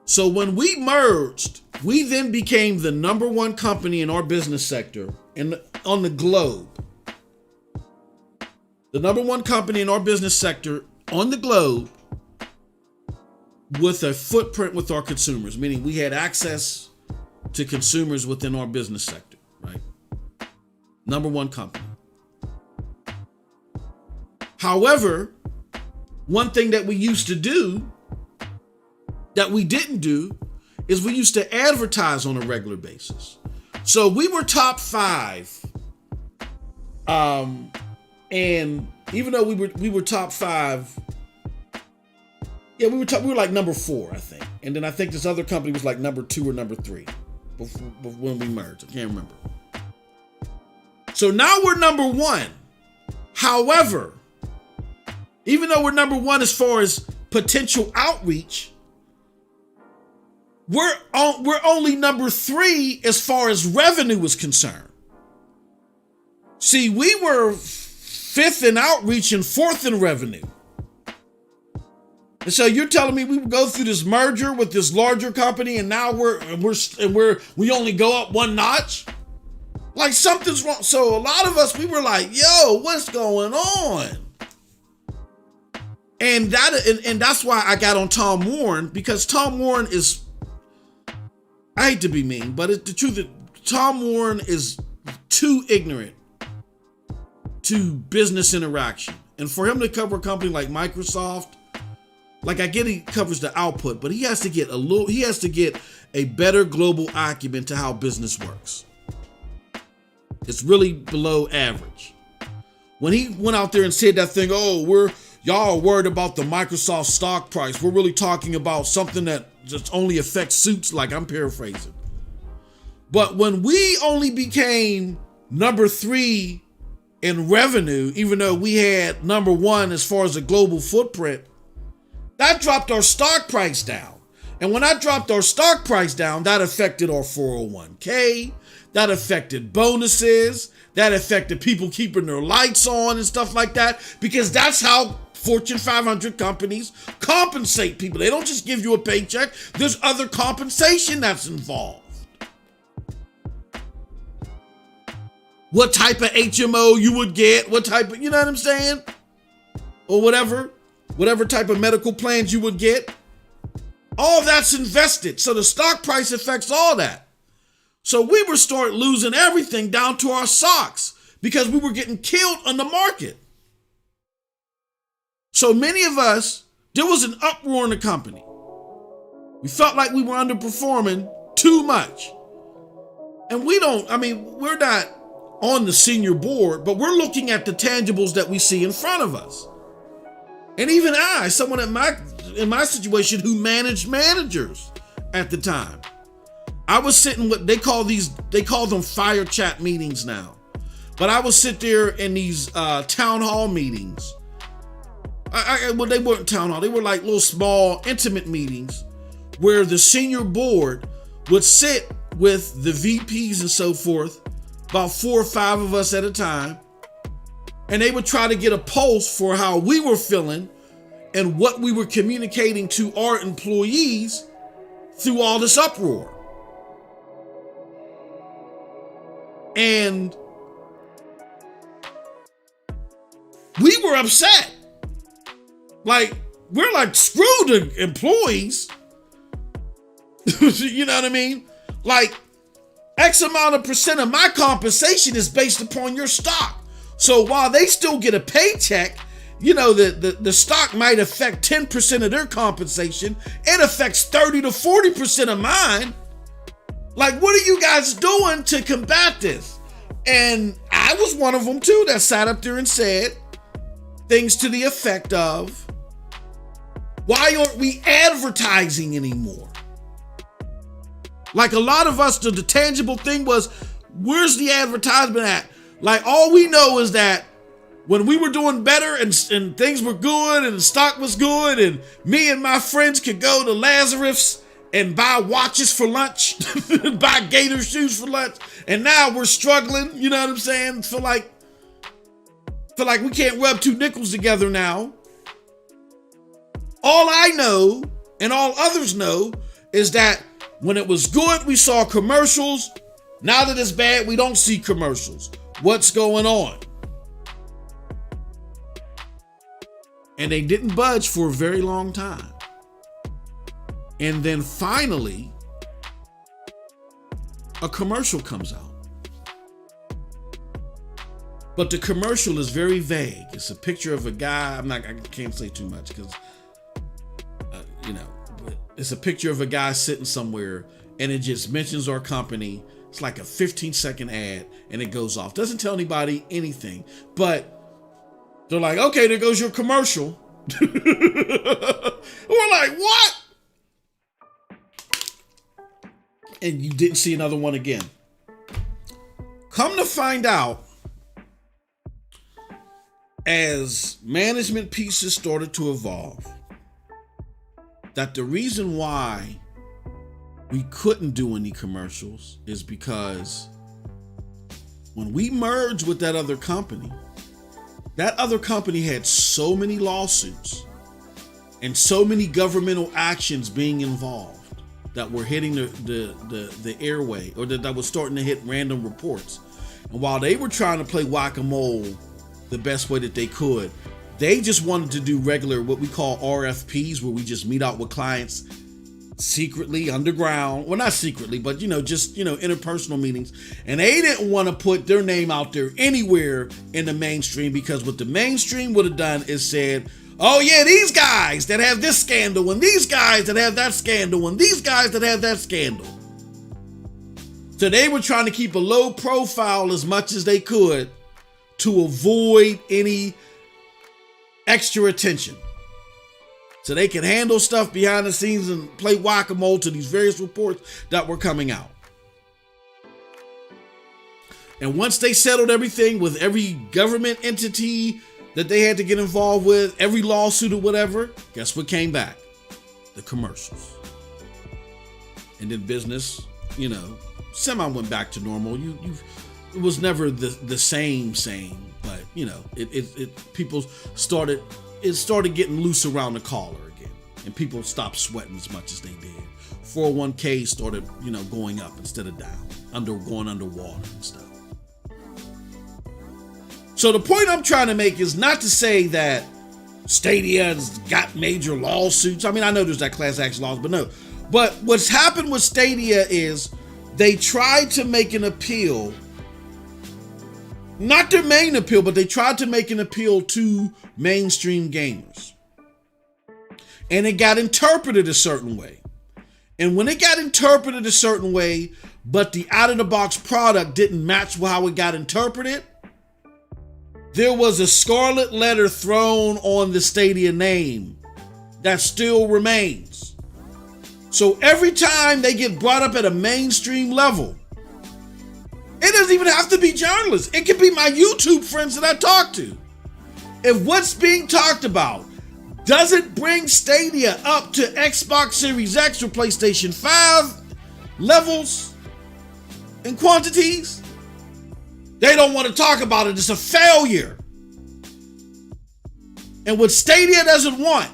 So when we merged, we then became the number 1 company in our business sector on the globe. The number 1 company in our business sector on the globe with a footprint with our consumers, meaning we had access to consumers within our business sector, right? Number 1 company. However, one thing that we used to do that we didn't do is we used to advertise on a regular basis. So we were top 5. And even though we were top 5, yeah, we were like number 4, I think. And then I think this other company was like number 2 or number 3 before when we merged. I can't remember. So now we're number 1. However, even though we're number 1 as far as potential outreach, we're only number 3 as far as revenue is concerned. See, we were 5th in outreach and 4th in revenue. And so you're telling me we would go through this merger with this larger company, and now we only go up 1 notch? Like something's wrong. So a lot of us, we were like, yo, what's going on? And that's why I got on Tom Warren, because Tom Warren is, I hate to be mean, but the truth is Tom Warren is too ignorant to business interaction. And for him to cover a company like Microsoft, like I get he covers the output, but he has to get a better global acumen to how business works. It's really below average. When he went out there and said that thing, oh, y'all are worried about the Microsoft stock price. We're really talking about something that just only affects suits, like I'm paraphrasing. But when we only became number 3 in revenue, even though we had number 1 as far as a global footprint, that dropped our stock price down. And when that dropped our stock price down, that affected our 401k, that affected bonuses, that affected people keeping their lights on and stuff like that, because that's how Fortune 500 companies compensate people. They don't just give you a paycheck. There's other compensation that's involved. What type of HMO you would get, what type of, you know what I'm saying? Or whatever type of medical plans you would get. All that's invested. So the stock price affects all that. So we were start losing everything down to our socks because we were getting killed on the market. So many of us, there was an uproar in the company. We felt like we were underperforming too much. And we're not on the senior board, but we're looking at the tangibles that we see in front of us. And even someone in my situation who managed managers at the time, I was sitting with, they call them fire chat meetings now. But I would sit there in these town hall meetings. Well, they weren't town hall. They were like little small intimate meetings where the senior board would sit with the VPs and so forth, about 4 or 5 of us at a time. And they would try to get a pulse for how we were feeling and what we were communicating to our employees through all this uproar. And we were upset. Like, we're like, screw the employees. You know what I mean? Like, X amount of percent of my compensation is based upon your stock. So while they still get a paycheck, you know, the stock might affect 10% of their compensation. It affects 30 to 40% of mine. Like, what are you guys doing to combat this? And I was one of them too that sat up there and said things to the effect of, why aren't we advertising anymore? Like a lot of us, the tangible thing was, where's the advertisement at? Like all we know is that when we were doing better and things were good and the stock was good and me and my friends could go to Lazarus and buy watches for lunch, buy gator shoes for lunch, and now we're struggling, you know what I'm saying? Feel like we can't rub two nickels together now. All I know and all others know is that when it was good, we saw commercials. Now that it's bad, we don't see commercials. What's going on? And they didn't budge for a very long time. And then finally, a commercial comes out. But the commercial is very vague. It's a picture of a guy. I can't say too much because, it's a picture of a guy sitting somewhere and it just mentions our company. It's like a 15-second ad and it goes off. Doesn't tell anybody anything, but they're like, okay, there goes your commercial. We're like, what? And you didn't see another one again. Come to find out, as management pieces started to evolve, that the reason why we couldn't do any commercials is because when we merged with that other company had so many lawsuits and so many governmental actions being involved that were hitting the airway, or that was starting to hit random reports. And while they were trying to play whack-a-mole the best way that they could, they just wanted to do regular, what we call RFPs, where we just meet out with clients secretly, underground. Well, not secretly, but interpersonal meetings. And they didn't want to put their name out there anywhere in the mainstream, because what the mainstream would have done is said, oh yeah, these guys that have this scandal, and these guys that have that scandal, and these guys that have that scandal. So they were trying to keep a low profile as much as they could to avoid any extra attention. So they can handle stuff behind the scenes and play whack-a-mole to these various reports that were coming out. And once they settled everything with every government entity that they had to get involved with, every lawsuit or whatever, guess what came back? The commercials. And then business, semi went back to normal. It was never the same, but people started getting loose around the collar again, and people stopped sweating as much as they did. 401k started, going up instead of down, going underwater and stuff. So the point I'm trying to make is not to say that Stadia's got major lawsuits. I mean, I know there's that class action laws, but no. But what's happened with Stadia is they tried to make an appeal. Not their main appeal, but they tried to make an appeal to mainstream gamers. And it got interpreted a certain way. And when it got interpreted a certain way, but the out-of-the-box product didn't match how it got interpreted, there was a scarlet letter thrown on the Stadia name that still remains. So every time they get brought up at a mainstream level, it doesn't even have to be journalists. It could be my YouTube friends that I talk to. If what's being talked about doesn't bring Stadia up to Xbox Series X or PlayStation 5 levels and quantities, they don't want to talk about it. It's a failure. And what Stadia doesn't want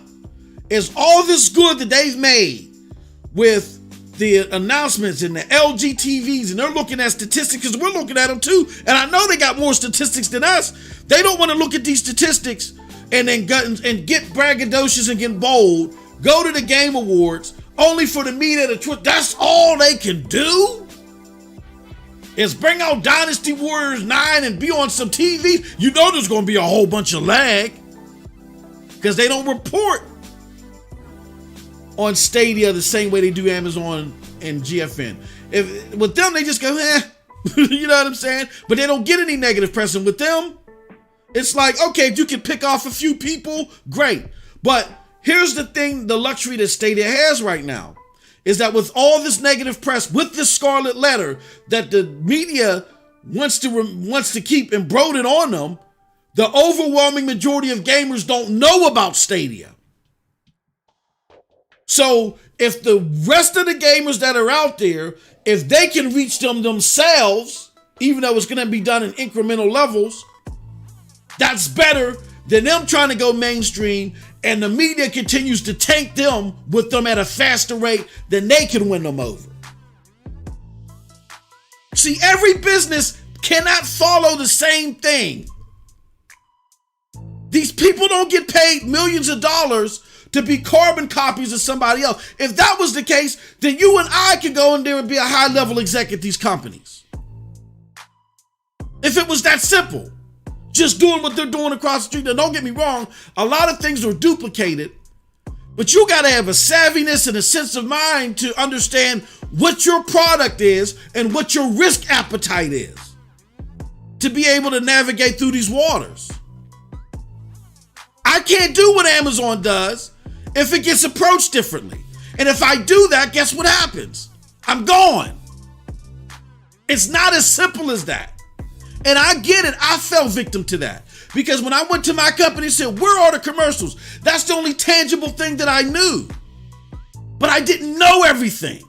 is all this good that they've made with the announcements and the LG TVs, and they're looking at statistics because we're looking at them too. And I know they got more statistics than us. They don't want to look at these statistics and then get braggadocious and get bold, go to the Game Awards, only for the media to tweet. That's all they can do? Is bring out Dynasty Warriors 9 and be on some TV? You know there's going to be a whole bunch of lag because they don't report on Stadia the same way they do Amazon and GFN. With them, they just go, You know what I'm saying? But they don't get any negative press. And with them, it's like, okay, if you can pick off a few people, great. But here's the thing, the luxury that Stadia has right now is that with all this negative press, with this scarlet letter that the media wants to keep embroidered on them, the overwhelming majority of gamers don't know about Stadia. So if the rest of the gamers that are out there, if they can reach them themselves, even though it's going to be done in incremental levels, that's better than them trying to go mainstream and the media continues to tank them with them at a faster rate than they can win them over. See, every business cannot follow the same thing. These people don't get paid millions of dollars to be carbon copies of somebody else. If that was the case, then you and I could go in there and be a high-level exec at these companies. If it was that simple, just doing what they're doing across the street. Now, don't get me wrong, a lot of things are duplicated, but you got to have a savviness and a sense of mind to understand what your product is and what your risk appetite is to be able to navigate through these waters. I can't do what Amazon does if it gets approached differently. And if I do that, guess what happens? I'm gone. It's not as simple as that. And I get it. I fell victim to that. Because when I went to my company and said, where are the commercials? That's the only tangible thing that I knew. But I didn't know everything.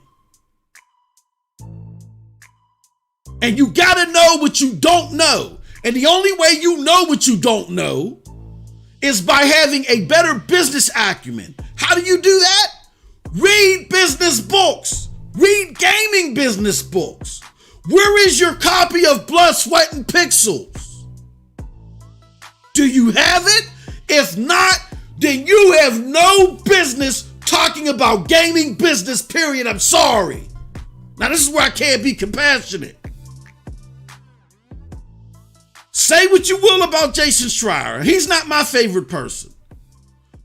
And you gotta know what you don't know. And the only way you know what you don't know is by having a better business acumen. How do you do that? Read business books. Read gaming business books. Where is your copy of Blood, Sweat, and Pixels? Do you have it? If not, then you have no business talking about gaming business, period. I'm sorry. Now, this is where I can't be compassionate. Say what you will about Jason Schreier. He's not my favorite person.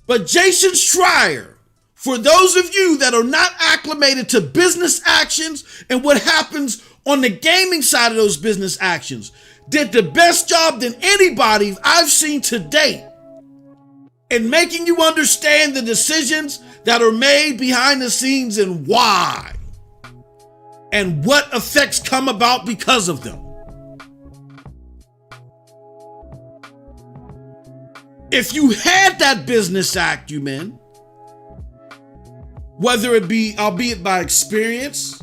But Jason Schreier, for those of you that are not acclimated to business actions and what happens on the gaming side of those business actions, did the best job than anybody I've seen to date in making you understand the decisions that are made behind the scenes and why, and what effects come about because of them. If you had that business acumen, whether it be, albeit by experience,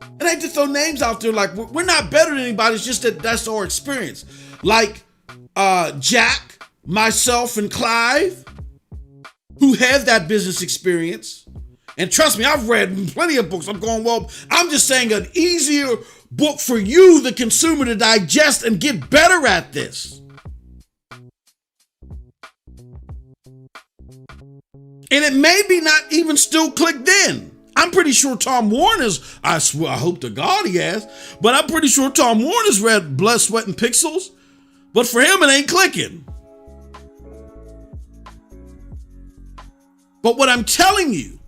and I hate to throw names out there, like we're not better than anybody, it's just that that's our experience. Like Jack, myself, and Clive, who have that business experience. And trust me, I've read plenty of books. I'm going, well, I'm just saying an easier book for you, the consumer, to digest and get better at this. And it may be not even still clicked in. I'm pretty sure Tom Warner's, I swear, I hope to God he has, but I'm pretty sure Tom Warner's read Blood, Sweat, and Pixels, but for him it ain't clicking. But what I'm telling you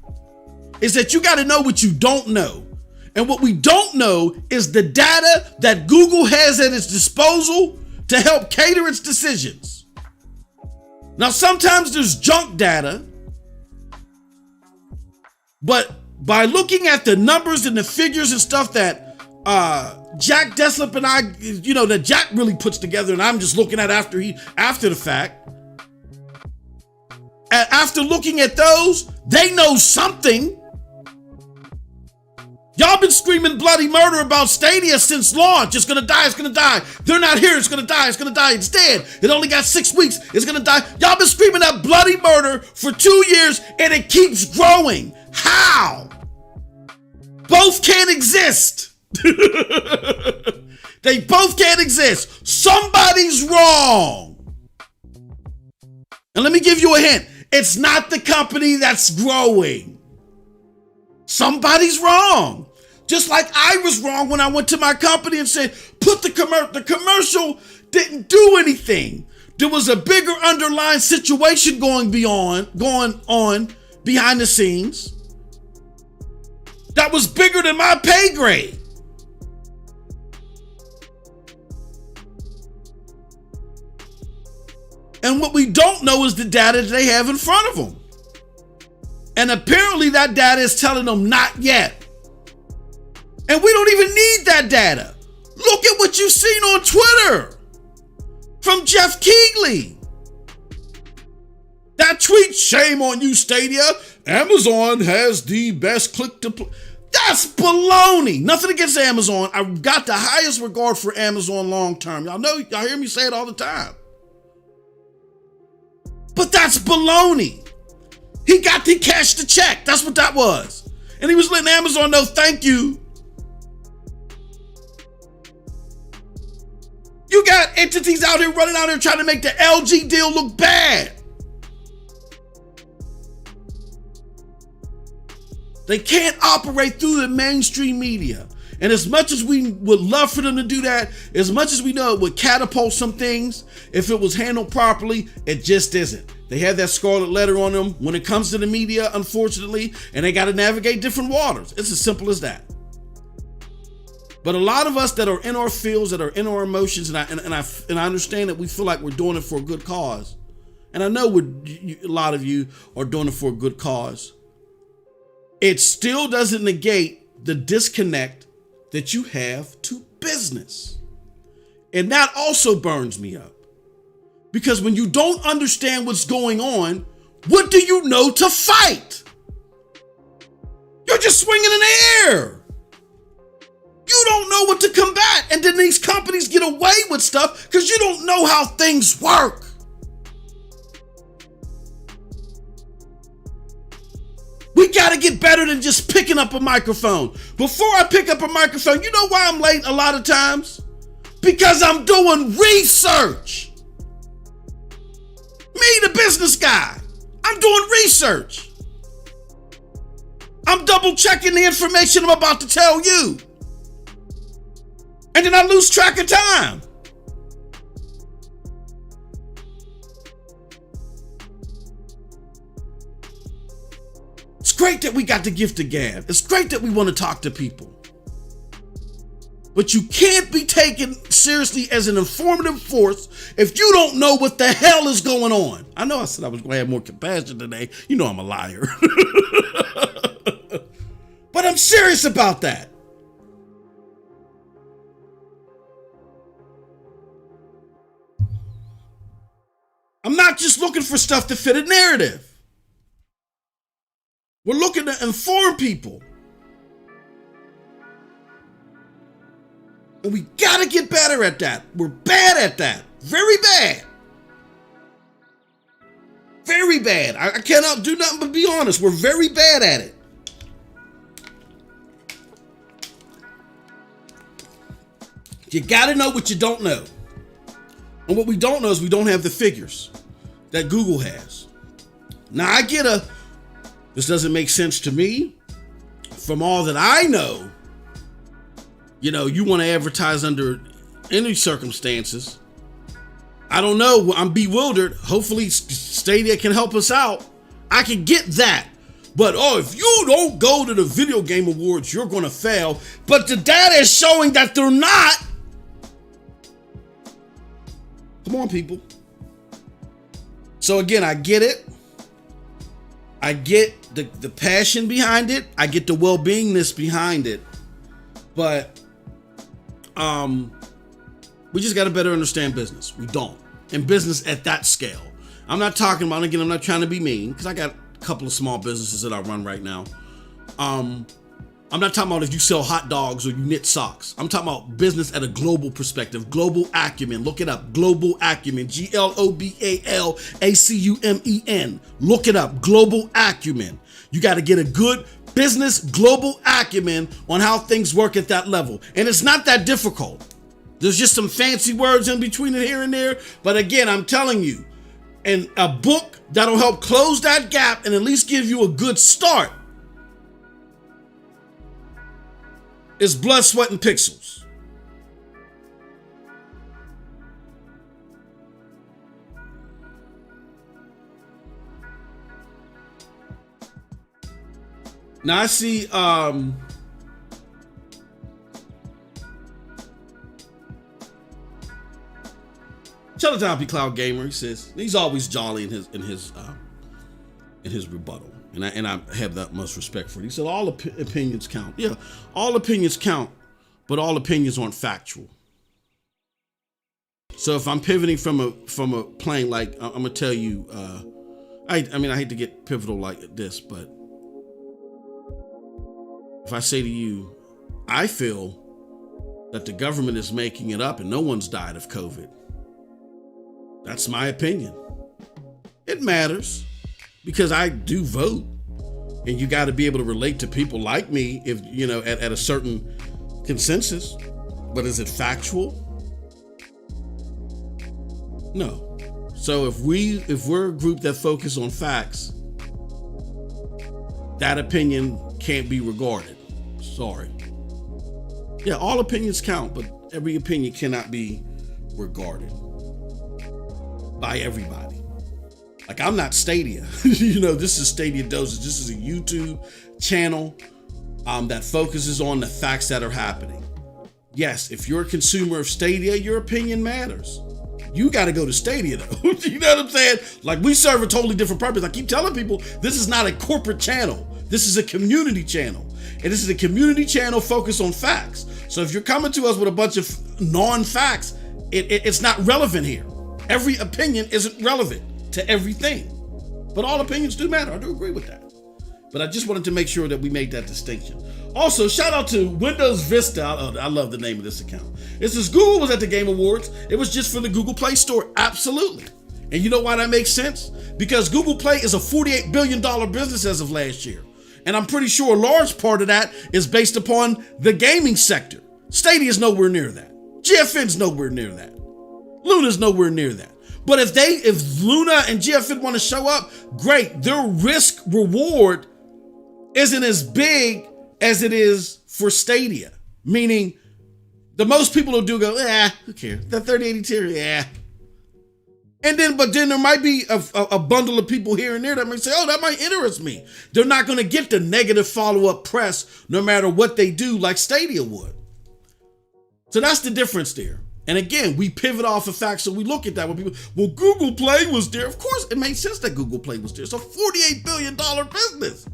is that you got to know what you don't know. And what we don't know is the data that Google has at its disposal to help cater its decisions. Now, sometimes there's junk data, but by looking at the numbers and the figures and stuff that Jack Deslip and I, that Jack really puts together, and I'm just looking at after the fact. After looking at those, they know something. Y'all been screaming bloody murder about Stadia since launch. It's gonna die, it's gonna die. They're not here, it's gonna die, it's gonna die. It's dead. It only got 6 weeks, it's gonna die. Y'all been screaming that bloody murder for 2 years and it keeps growing. How? Both can't exist. They both can't exist. Somebody's wrong. And let me give you a hint. It's not the company that's growing. Somebody's wrong. Just like I was wrong when I went to my company and said, put the commercial didn't do anything. There was a bigger underlying situation going on behind the scenes that was bigger than my pay grade. And what we don't know is the data that they have in front of them. And apparently that data is telling them not yet. And we don't even need that data. Look at what you've seen on Twitter from Jeff Keighley. That tweet, shame on you, Stadia. Amazon has the best click to play. That's baloney. Nothing against Amazon. I've got the highest regard for Amazon long term. Y'all hear me say it all the time. But that's baloney. He got the cash to check. That's what that was. And he was letting Amazon know, thank you. You got entities out here running out here trying to make the LG deal look bad. They can't operate through the mainstream media. And as much as we would love for them to do that, as much as we know it would catapult some things, if it was handled properly, it just isn't. They have that scarlet letter on them when it comes to the media, unfortunately, and they got to navigate different waters. It's as simple as that. But a lot of us that are in our fields, that are in our emotions, and I understand that we feel like we're doing it for a good cause. And I know a lot of you are doing it for a good cause. It still doesn't negate the disconnect that you have to business. And that also burns me up. Because when you don't understand what's going on, what do you know to fight? You're just swinging in the air. You don't know what to combat. And then these companies get away with stuff because you don't know how things work. We got to get better than just picking up a microphone. Before I pick up a microphone, you know why I'm late a lot of times? Because I'm doing research. Me, the business guy, I'm doing research. I'm double checking the information I'm about to tell you. And then I lose track of time. It's great that we got the gift of gab. It's great that we want to talk to people. But you can't be taken seriously as an informative force if you don't know what the hell is going on. I know I said I was going to have more compassion today. You know I'm a liar. But I'm serious about that. I'm not just looking for stuff to fit a narrative. We're looking to inform people. And we got to get better at that. We're bad at that. Very bad. Very bad. I cannot do nothing but be honest. We're very bad at it. You got to know what you don't know. And what we don't know is we don't have the figures that Google has. Now, I get this doesn't make sense to me. From all that I know, you want to advertise under any circumstances. I don't know. I'm bewildered. Hopefully Stadia can help us out. I can get that. But, if you don't go to the video game awards, you're going to fail. But the data is showing that they're not. Come on, people. So again, I get it. I get the passion behind it. I get the well-beingness behind it. But we just got to better understand business. We don't. And business at that scale. I'm not talking about, again, I'm not trying to be mean, because I got a couple of small businesses that I run right now. I'm not talking about if you sell hot dogs or you knit socks. I'm talking about business at a global perspective, global acumen. Look it up, global acumen, GLOBALACUMEN. Look it up, global acumen. You got to get a good business global acumen on how things work at that level. And it's not that difficult. There's just some fancy words in between it here and there. But again, I'm telling you, and a book that'll help close that gap and at least give you a good start is Blood, Sweat, and Pixels. Now I see Shout out to Happy Cloud Gamer. He says he's always jolly in his rebuttal, and I have that much respect for it. He said all opinions count. Yeah, all opinions count, but all opinions aren't factual. So if I'm pivoting from a plane, like I'm gonna tell you, I hate to get pivotal like this, but if I say to you, I feel that the government is making it up and no one's died of COVID. That's my opinion. It matters because I do vote, and you got to be able to relate to people like me if at a certain consensus. But is it factual? No. So if we're a group that focus on facts, that opinion can't be regarded. Sorry. Yeah, all opinions count, but every opinion cannot be regarded by everybody. Like, I'm not Stadia. This is StadiaDosage. This is a YouTube channel that focuses on the facts that are happening. Yes, if you're a consumer of Stadia, your opinion matters. You got to go to Stadia, though. You know what I'm saying? Like, we serve a totally different purpose. I keep telling people, this is not a corporate channel. This is a community channel. And this is a community channel focused on facts. So if you're coming to us with a bunch of non-facts, it's not relevant here. Every opinion isn't relevant to everything. But all opinions do matter. I do agree with that. But I just wanted to make sure that we made that distinction. Also, shout out to Windows Vista. I love the name of this account. It says Google was at the Game Awards. It was just for the Google Play Store. Absolutely. And you know why that makes sense? Because Google Play is a $48 billion business as of last year. And I'm pretty sure a large part of that is based upon the gaming sector. Stadia is nowhere near that. GFN's nowhere near that. Luna's nowhere near that. But if Luna and GFN want to show up, great. Their risk reward isn't as big as it is for Stadia. Meaning, the most people will do go, who cares? That 3080 tier, But then there might be a bundle of people here and there that might say, that might interest me. They're not going to get the negative follow-up press no matter what they do like Stadia would. So that's the difference there. And again, we pivot off of facts, so we look at that when people, Google Play was there. Of course, it made sense that Google Play was there. It's a $48 billion business.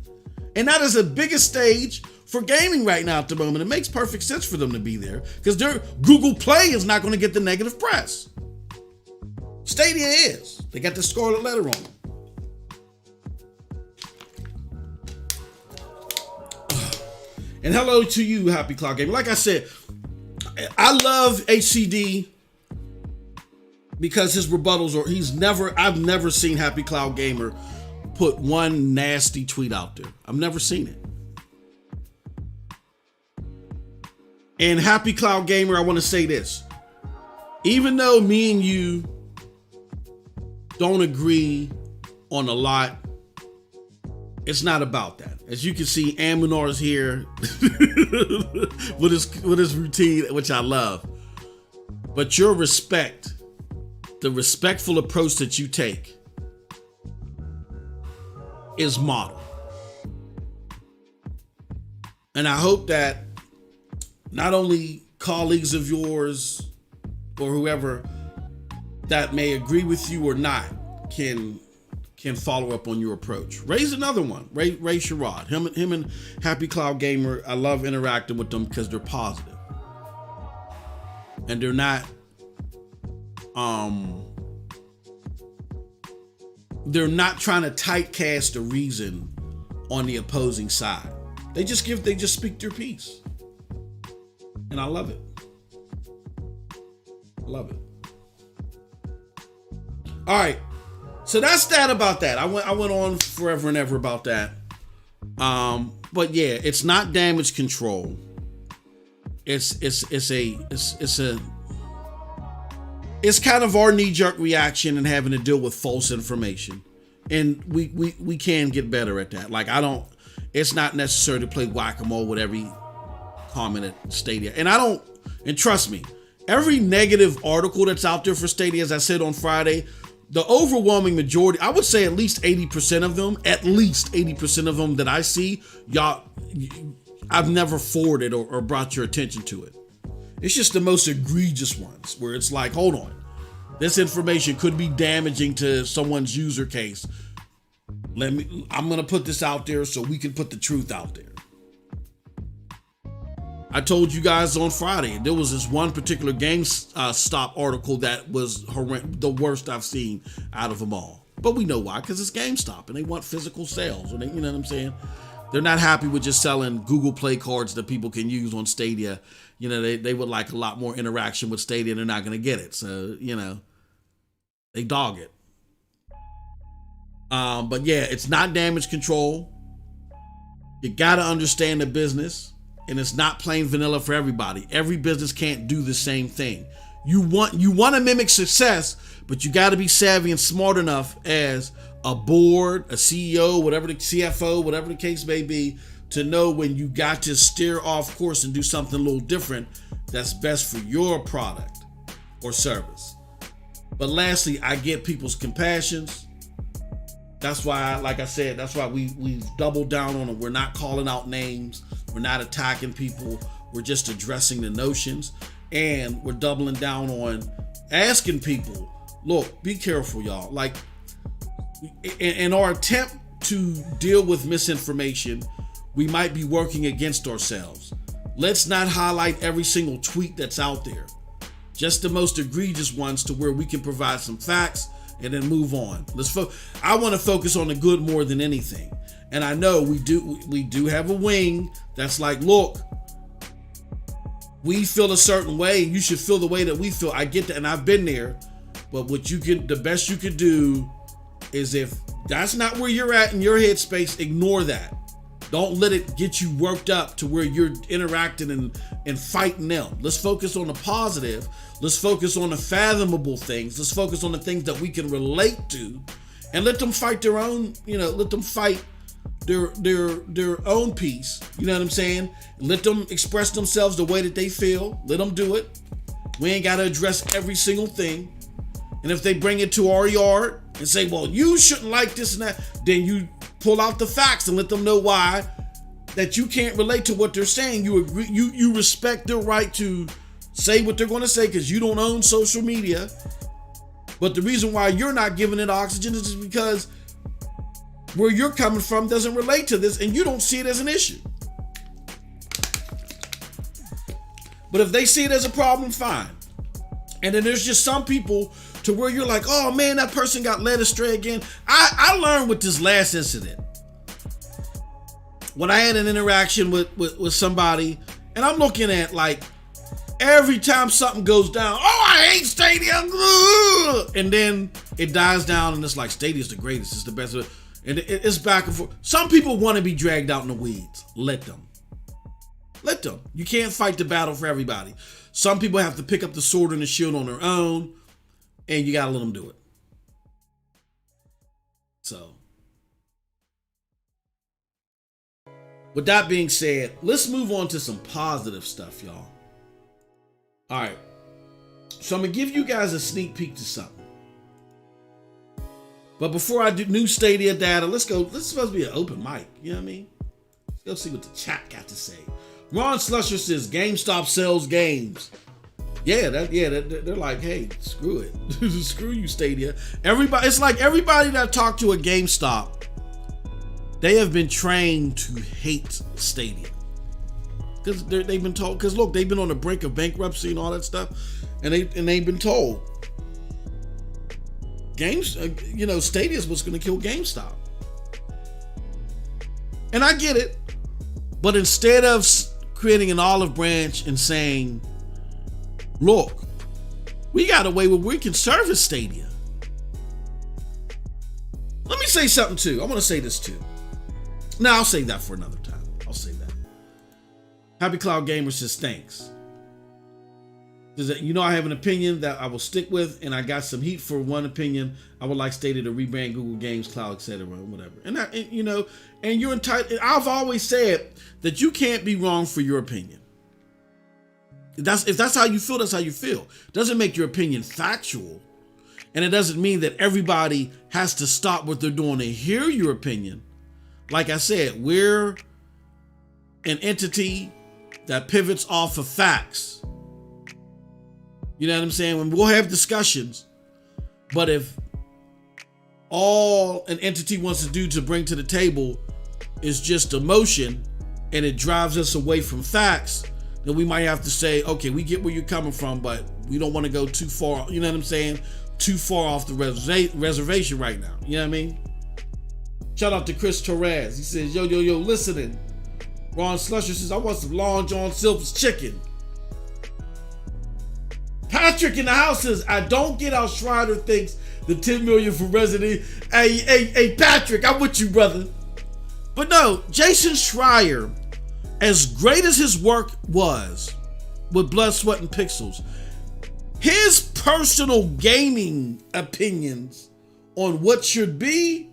And that is the biggest stage for gaming right now at the moment. It makes perfect sense for them to be there because their Google Play is not going to get the negative press. Stadia is. They got the scarlet letter on them. And hello to you, Happy Cloud Gamer. Like I said, I love HCD because his rebuttals I've never seen Happy Cloud Gamer put one nasty tweet out there. I've never seen it. And Happy Cloud Gamer, I want to say this. Even though me and you don't agree on a lot, it's not about that. As you can see, Aminar is here with his routine, which I love. But your respect, the respectful approach that you take, is model. And I hope that not only colleagues of yours or whoever that may agree with you or not can follow up on your approach. Ray's another one. Ray Sherrod. Him and Happy Cloud Gamer, I love interacting with them because they're positive. And they're not trying to typecast a reason on the opposing side. They just speak their piece. And I love it. Love it. All right. So that's that about that. I went on forever and ever about that. But yeah, it's not damage control. It's kind of our knee-jerk reaction and having to deal with false information. And we can get better at that. Like it's not necessary to play whack-a-mole with every comment at Stadia. And trust me, every negative article that's out there for Stadia, as I said on Friday, the overwhelming majority, I would say at least 80% of them that I see, I've never forwarded or brought your attention to it. It's just the most egregious ones where it's like, hold on. this information could be damaging to someone's user case. I'm going to put this out there so we can put the truth out there. I told you guys on Friday, there was this one particular GameStop article that was the worst I've seen out of them all. But we know why, because it's GameStop and they want physical sales. Or you know what I'm saying? They're not happy with just selling Google Play cards that people can use on Stadia. You know, they would like a lot more interaction with Stadia and they're not going to get it. So, you know, they dog it. But yeah, it's not damage control. You got to understand the business. And it's not plain vanilla for everybody. Every business can't do the same thing. You want to mimic success, but you got to be savvy and smart enough as a board, a CEO, whatever the CFO, whatever the case may be, to know when you got to steer off course and do something a little different that's best for your product or service. But lastly, I get people's compassions. That's why, like I said, that's why we've doubled down on it. We're not calling out names. We're not attacking people. We're just addressing the notions. And we're doubling down on asking people, look, be careful, y'all. Like, in our attempt to deal with misinformation, we might be working against ourselves. Let's not highlight every single tweet that's out there. Just the most egregious ones to where we can provide some facts and then move on. I want to focus on the good more than anything. And I know we do have a wing that's like, look, we feel a certain way. You should feel the way that we feel. I get that, and I've been there. But the best you can do is, if that's not where you're at in your headspace, ignore that. Don't let it get you worked up to where you're interacting and fighting them. Let's focus on the positive. Let's focus on the fathomable things. Let's focus on the things that we can relate to, and let them fight their own, let them fight their own piece. You know what I'm saying? Let them express themselves the way that they feel. Let them do it. We ain't got to address every single thing. And if they bring it to our yard and say, well, you shouldn't like this and that, then you pull out the facts and let them know why that you can't relate to what they're saying. You agree, you respect their right to say what they're going to say because you don't own social media. But the reason why you're not giving it oxygen is just because where you're coming from doesn't relate to this and you don't see it as an issue. But if they see it as a problem, fine. And then there's just some people to where you're like, oh man, that person got led astray again. I learned with this last incident. When I had an interaction with somebody, and I'm looking at like, every time something goes down, oh, I hate Stadia. And then it dies down and it's like, Stadia's the greatest, it's the best. And it's back and forth. Some people want to be dragged out in the weeds. Let them. Let them. You can't fight the battle for everybody. Some people have to pick up the sword and the shield on their own, and you got to let them do it. So, with that being said, let's move on to some positive stuff, y'all. All right. So I'm going to give you guys a sneak peek to something. But before I do new Stadia data, let's go. This is supposed to be an open mic. You know what I mean? Let's go see what the chat got to say. Ron Slusher says GameStop sells games. Yeah, they're like, hey, screw it. Screw you, Stadia. Everybody, it's like everybody that talked to a GameStop, they have been trained to hate Stadia. Because they've been told, because look, they've been on the brink of bankruptcy and all that stuff, and they've been told Stadia is what's going to kill GameStop. And I get it, but instead of creating an olive branch and saying, look, we got a way where we can service Stadia. Let me say something too. I want to say this too. Now I'll save that for another time. I'll say that. Happy Cloud Gamer says thanks. I have an opinion that I will stick with, and I got some heat for one opinion. I would like Stadia to rebrand Google Games Cloud, etc., whatever. And you're entitled. I've always said that you can't be wrong for your opinion. If that's how you feel, that's how you feel. It doesn't make your opinion factual, and it doesn't mean that everybody has to stop what they're doing to hear your opinion. Like I said, we're an entity that pivots off of facts. You know what I'm saying? When we'll have discussions, But if all an entity wants to do to bring to the table is just emotion and it drives us away from facts, then we might have to say, okay, we get where you're coming from, but we don't want to go too far, you know what I'm saying? Too far off the reservation right now. You know what I mean? Shout out to Chris Torres. He says, yo, listening. Ron Slusher says, I want some Long John Silver's chicken. Patrick in the house says, I don't get how Schreider thinks the 10 million for Resident. Hey, Patrick, I'm with you, brother. But no, Jason Schreier, as great as his work was with Blood, Sweat, and Pixels, his personal gaming opinions on what should be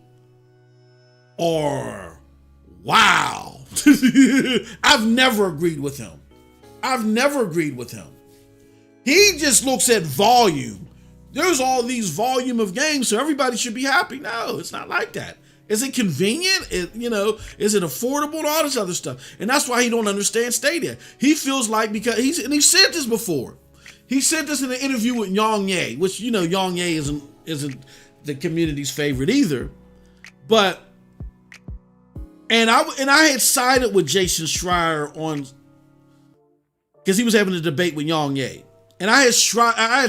are wow. I've never agreed with him. He just looks at volume. There's all these volume of games, so everybody should be happy. No, it's not like that. Is it convenient? Is it affordable and all this other stuff? And that's why he don't understand Stadia. He feels like, because he said this before. He said this in an interview with Yang Ye, which, Yang Ye isn't the community's favorite either. But, and I had sided with Jason Schreier because he was having a debate with Yang Ye. And I had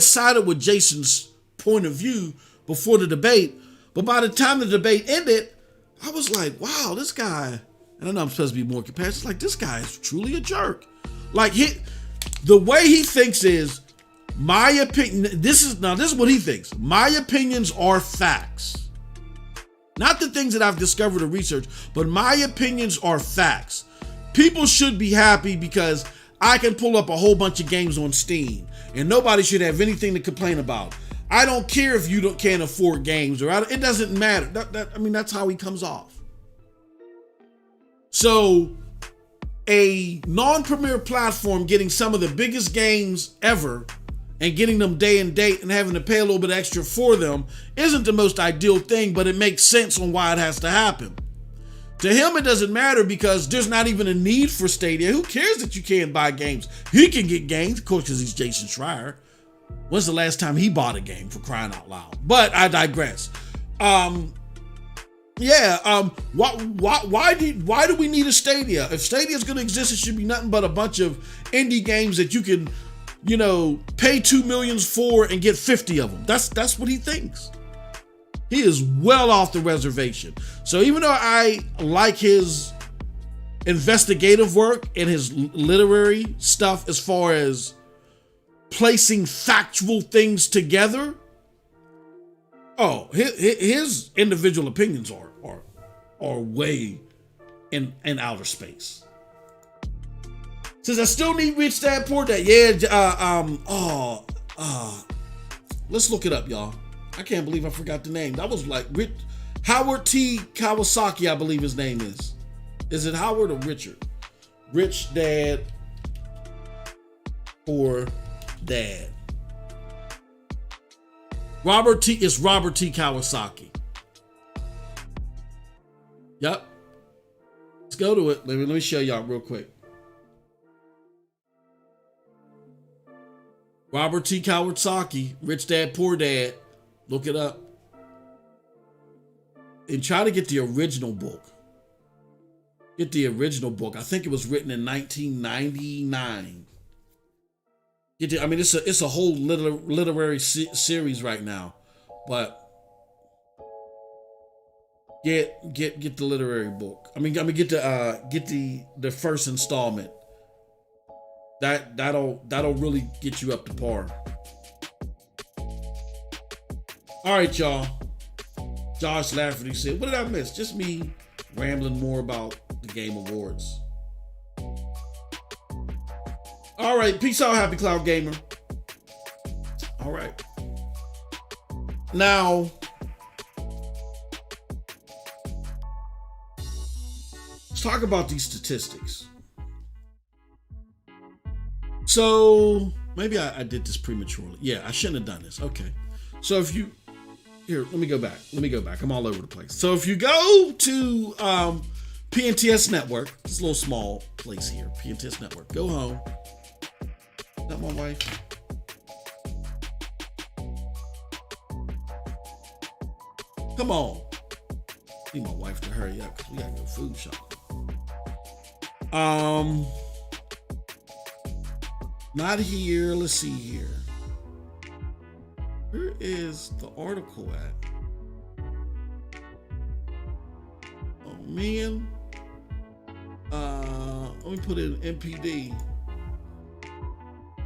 sided with Jason's point of view before the debate, but by the time the debate ended, I was like, wow, this guy, and I know I'm supposed to be more compassionate, like, this guy is truly a jerk. Like, the way he thinks is, my opinion, this is what he thinks. My opinions are facts. Not the things that I've discovered or researched, but my opinions are facts. People should be happy because I can pull up a whole bunch of games on Steam and nobody should have anything to complain about. I don't care if you can't afford games, it doesn't matter. That's how he comes off. So a non-premier platform getting some of the biggest games ever and getting them day and date and having to pay a little bit extra for them isn't the most ideal thing, but it makes sense on why it has to happen. To him, it doesn't matter because there's not even a need for Stadia. Who cares that you can't buy games? He can get games, of course, because he's Jason Schreier. When's the last time he bought a game, for crying out loud? But I digress. Why do we need a Stadia? If Stadia is going to exist, it should be nothing but a bunch of indie games that you can, pay $2 million for and get 50 of them. That's what he thinks. He is well off the reservation. So even though I like his investigative work and his literary stuff as far as placing factual things together, his individual opinions are way in outer space. Says I still need Rich Dad Poor Dad. Let's look it up, y'all. I can't believe I forgot the name. That was like Howard T. Kawasaki, I believe his name is. Is it Howard or Richard? Rich Dad Poor Dad. It's Robert T. Kawasaki. Yep. Let's go to it. Let me show y'all real quick. Robert T. Kawasaki, Rich Dad Poor Dad. Look it up. And try to get the original book. Get the original book. I think it was written in 1999. It's a whole literary series right now, but get the literary book. Get the first installment. That'll really get you up to par. All right, y'all. Josh Lafferty said, "What did I miss? Just me rambling more about the Game Awards." All right, peace out, Happy Cloud Gamer. All right. Now, let's talk about these statistics. So, maybe I did this prematurely. Yeah, I shouldn't have done this. Okay. So let me go back. I'm all over the place. So if you go to PNTS Network, it's a little small place here, PNTS Network, go home. Is that my wife? Come on. Need my wife to hurry up because we gotta go food shopping. Not here. Let's see here. Where is the article at? Oh man. Let me put it in NPD.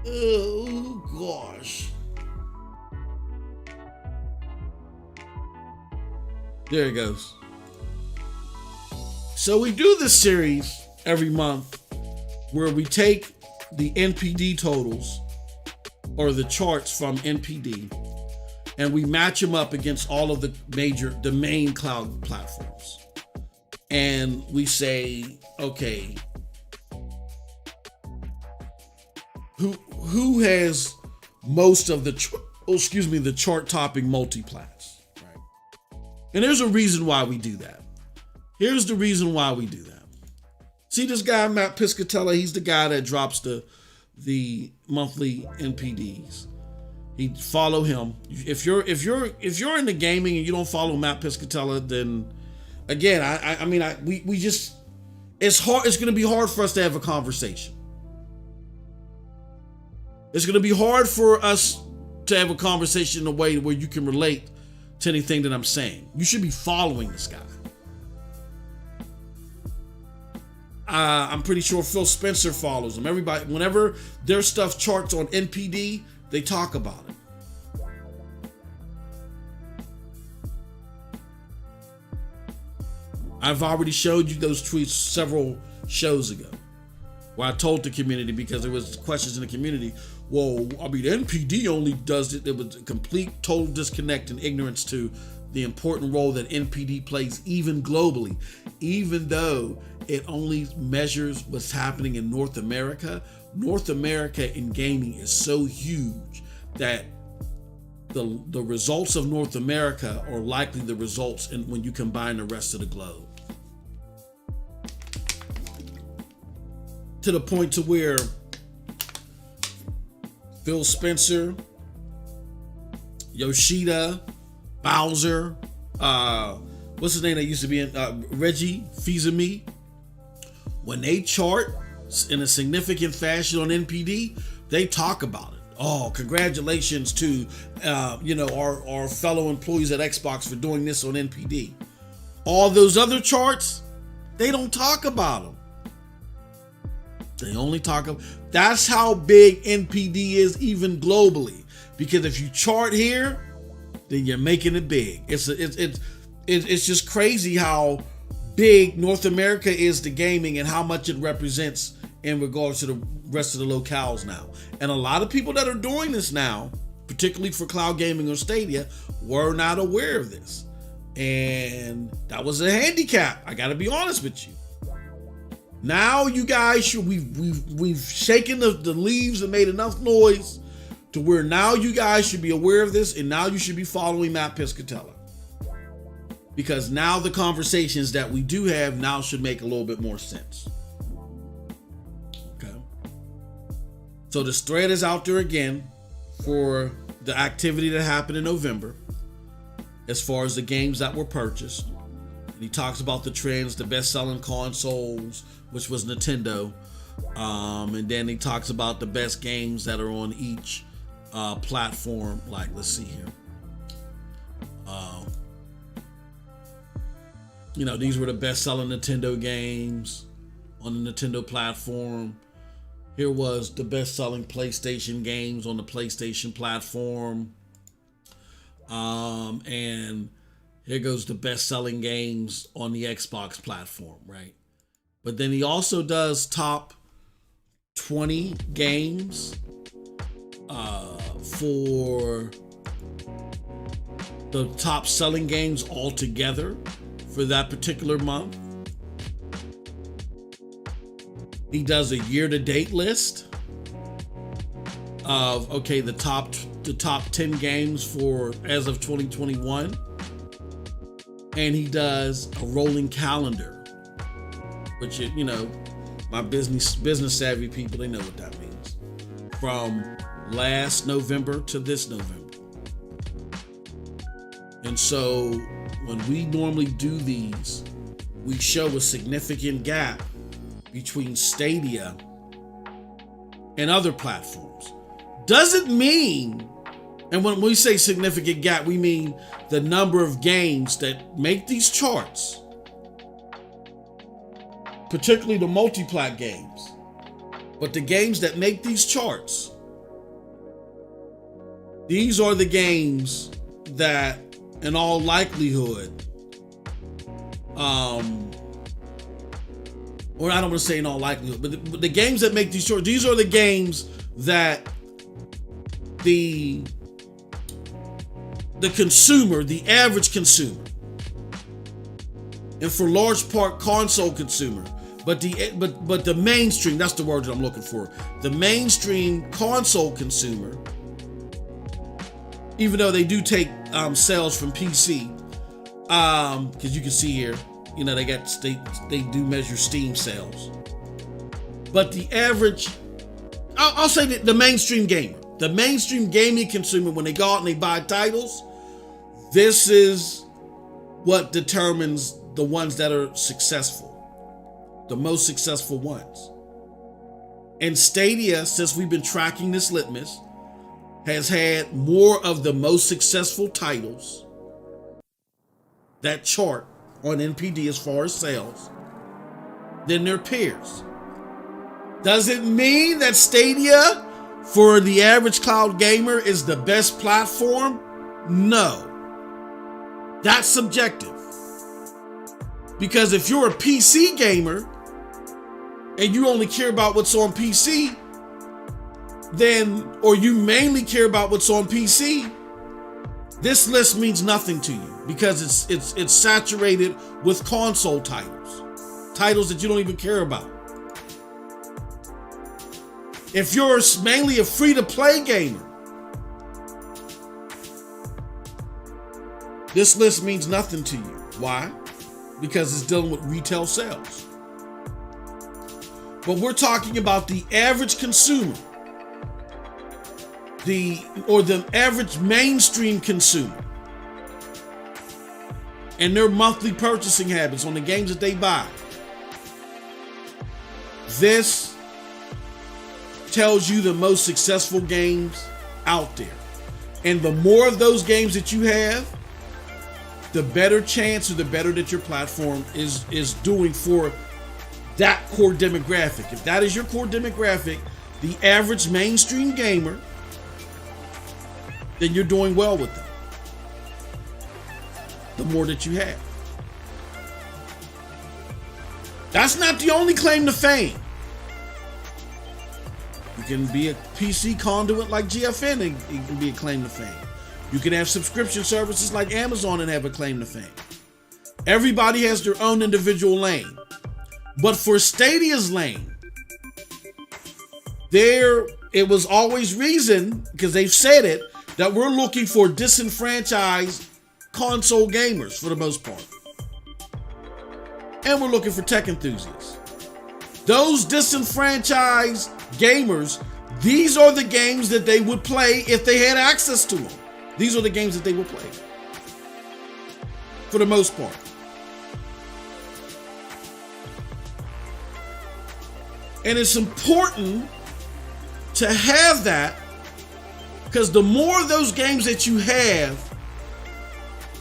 Oh gosh. There it goes. So we do this series every month where we take the NPD totals or the charts from NPD and we match them up against all of the main cloud platforms. And we say, okay, who has most of the chart topping multiplats, right? And there's a reason why we do that. Here's the reason why we do that. See this guy, Matt Piscatella, he's the guy that drops the monthly NPDs. Follow him. If you're into gaming and you don't follow Matt Piscatella, then again, we just, it's hard. It's going to be hard for us to have a conversation. It's going to be hard for us to have a conversation in a way where you can relate to anything that I'm saying. You should be following this guy. I'm pretty sure Phil Spencer follows him. Everybody, whenever their stuff charts on NPD, they talk about it. I've already showed you those tweets several shows ago where I told the community, because there was questions in the community, well, I mean, NPD only does it. There was a complete, total disconnect and ignorance to the important role that NPD plays even globally, even though it only measures what's happening in North America. North America in gaming is so huge that the results of North America are likely the results when you combine the rest of the globe. To the point to where Phil Spencer, Yoshida, Bowser, what's his name that used to be in Reggie Fils-Aimé, when they chart in a significant fashion on NPD, they talk about it. Oh, congratulations to our fellow employees at Xbox for doing this on NPD. All those other charts, they don't talk about them. They only talk about, that's how big NPD is even globally. Because if you chart here, then you're making it big. It's just crazy how big North America is to gaming and how much it represents in regards to the rest of the locales now. And a lot of people that are doing this now, particularly for cloud gaming or Stadia, were not aware of this. And that was a handicap. I got to be honest with you. Now you guys we've shaken the leaves and made enough noise to where now you guys should be aware of this, and now you should be following Matt Piscatella. Because now the conversations that we do have now should make a little bit more sense. Okay. So this thread is out there again for the activity that happened in November as far as the games that were purchased. And he talks about the trends, the best-selling consoles, which was Nintendo. And then he talks about the best games that are on each platform. Like, let's see here. These were the best-selling Nintendo games on the Nintendo platform. Here was the best-selling PlayStation games on the PlayStation platform. And here goes the best-selling games on the Xbox platform, right? But then he also does top 20 games for the top selling games altogether for that particular month. He does a year-to-date list of, okay, the top 10 games for as of 2021. And he does a rolling calendar, which, my business savvy people, they know what that means. From last November to this November. And so when we normally do these, we show a significant gap between Stadia and other platforms. Doesn't mean, and when we say significant gap, we mean the number of games that make these charts, particularly the multi-plat games. But the games that make these charts, these are the games that, in all likelihood, or I don't want to say in all likelihood, but the games that make these charts, these are the games that the consumer, the average consumer, and for large part console consumer, but the mainstream, that's the word that I'm looking for, the mainstream console consumer, even though they do take sales from PC, because you can see here, you know, they do measure Steam sales, but the average, I'll say that the mainstream gamer, the mainstream gaming consumer, when they go out and they buy titles, this is what determines the ones that are successful, the most successful ones. And Stadia, since we've been tracking this litmus, has had more of the most successful titles, that chart on NPD as far as sales, than their peers. Does it mean that Stadia for the average cloud gamer is the best platform? No. That's subjective. Because if you're a PC gamer and you only care about what's on PC, then, or you mainly care about what's on PC, this list means nothing to you because it's saturated with console titles that you don't even care about. If you're mainly a free-to-play gamer, this list means nothing to you. Why? Because it's dealing with retail sales. But we're talking about the average consumer, the average mainstream consumer, and their monthly purchasing habits on the games that they buy. This tells you the most successful games out there. And the more of those games that you have, the better chance, or the better that your platform is doing for that core demographic. If that is your core demographic, the average mainstream gamer, then you're doing well with them. The more that you have. That's not the only claim to fame. You can be a PC conduit like GFN and it can be a claim to fame. You can have subscription services like Amazon and have a claim to fame. Everybody has their own individual lane. But for Stadia's lane, it was always reason, because they've said it, that we're looking for disenfranchised console gamers for the most part. And we're looking for tech enthusiasts. Those disenfranchised gamers, these are the games that they would play if they had access to them. These are the games that they will play for the most part. And it's important to have that, because the more of those games that you have,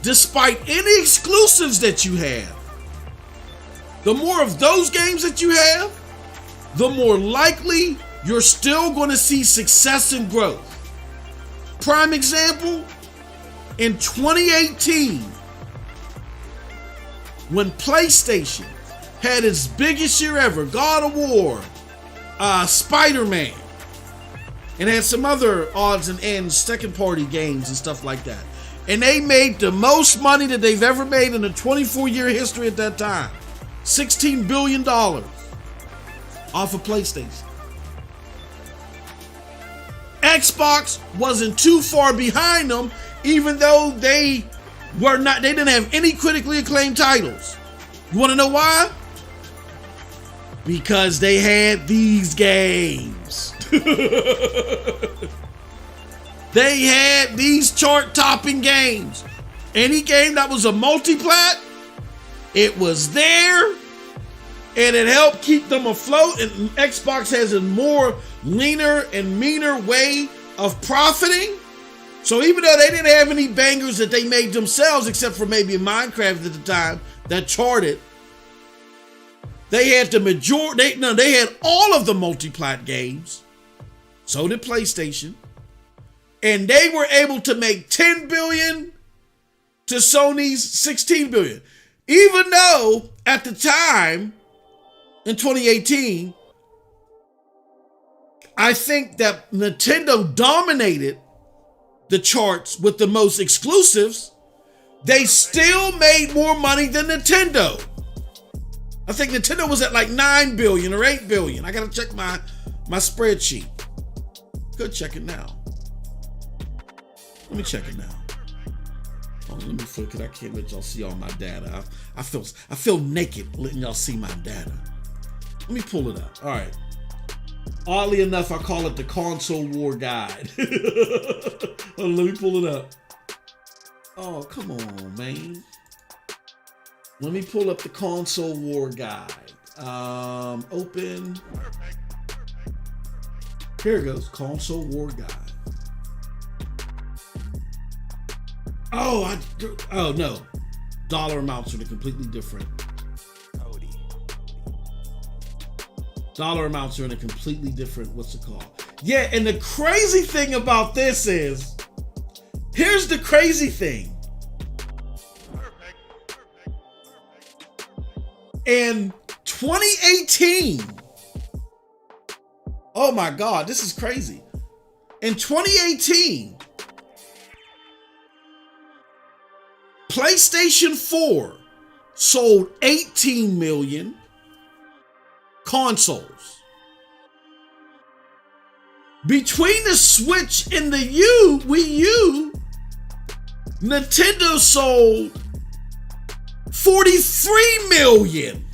despite any exclusives that you have, the more of those games that you have, the more likely you're still going to see success and growth. Prime example, in 2018, when PlayStation had its biggest year ever, God of War, Spider-Man, and had some other odds and ends, second party games and stuff like that. And they made the most money that they've ever made in a 24-year history at that time. $16 billion off of PlayStation. Xbox wasn't too far behind them, even though they didn't have any critically acclaimed titles. You want to know why? Because they had these games. They had these chart-topping games. Any game that was a multi-plat, it was there, and it helped keep them afloat. And Xbox has a more leaner and meaner way of profiting. So even though they didn't have any bangers that they made themselves, except for maybe Minecraft at the time that charted, they had the majority. They had all of the multi-plat games. So did PlayStation, and they were able to make 10 billion to Sony's 16 billion. Even though at the time in 2018, I think that Nintendo dominated the charts with the most exclusives, they still made more money than Nintendo. I think Nintendo was at like 9 billion or 8 billion. I gotta check my spreadsheet. Go check it now. Let me check it now. Oh, let me flip it. I can't let y'all see all my data. I feel naked letting y'all see my data. Let me pull it up. All right. Oddly enough, I call it the console war guide. Let me pull it up. Oh, come on, man. Let me pull up the console war guide. Open. Here it goes. Console war guide. Oh no. Dollar amounts are completely different. Dollar amounts are in a completely different, what's it called? Yeah, and the crazy thing about this is, here's the crazy thing. In 2018, oh my God, this is crazy. In 2018, PlayStation 4 sold 18 million consoles. Between the Switch and the Wii U, Nintendo sold 43 million.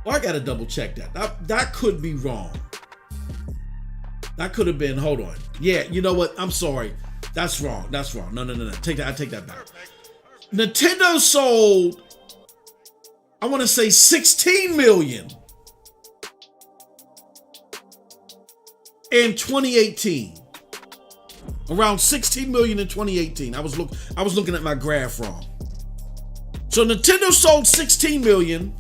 Well, I gotta double check that. That could be wrong. That could have been, hold on. Yeah, you know what? I'm sorry. That's wrong. That's wrong. No. I take that back. Nintendo sold, I want to say 16 million in 2018. Around 16 million in 2018. I was looking at my graph wrong. So Nintendo sold 16 million.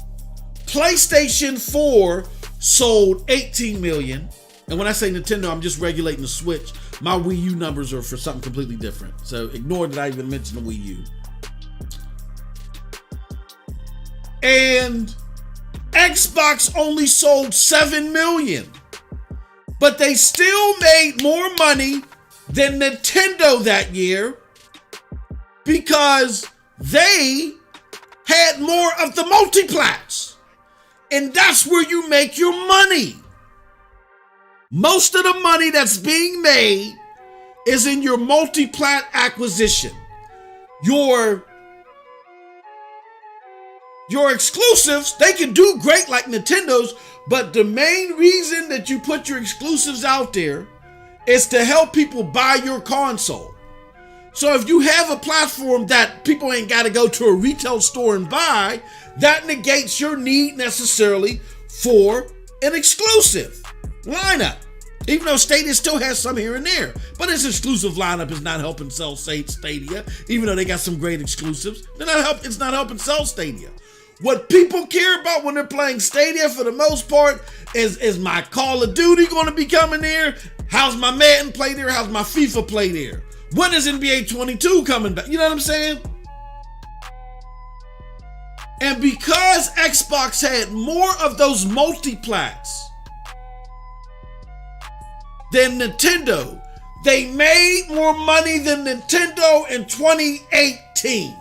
PlayStation 4 sold 18 million. And when I say Nintendo, I'm just regulating the Switch. My Wii U numbers are for something completely different. So ignore that I even mentioned the Wii U. And Xbox only sold 7 million. But they still made more money than Nintendo that year because they had more of the multiplats. And that's where you make your money. Most of the money that's being made is in your multiplat acquisition. Your exclusives, they can do great like Nintendo's, but the main reason that you put your exclusives out there is to help people buy your console. So if you have a platform that people ain't got to go to a retail store and buy, that negates your need necessarily for an exclusive lineup. Even though Stadia still has some here and there, but its exclusive lineup is not helping sell Stadia. Even though they got some great exclusives, it's not helping sell Stadia. What people care about when they're playing Stadia for the most part is my Call of Duty going to be coming there? How's my Madden play there? How's my FIFA play there? When is NBA 22 coming back? You know what I'm saying? And because Xbox had more of those multiplats than Nintendo, they made more money than Nintendo in 2018.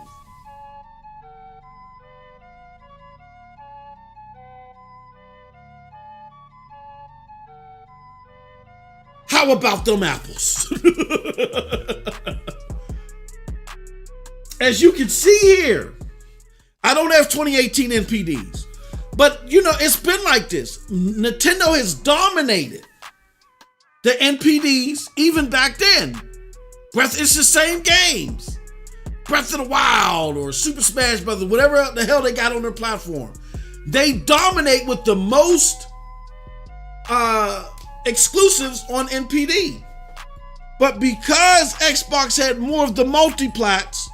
How about them apples? As you can see here, I don't have 2018 NPDs, but you know, it's been like this. Nintendo has dominated the NPDs, even back then. It's the same games. Breath of the Wild or Super Smash Bros., whatever the hell they got on their platform. They dominate with the most exclusives on NPD. But because Xbox had more of the multiplats,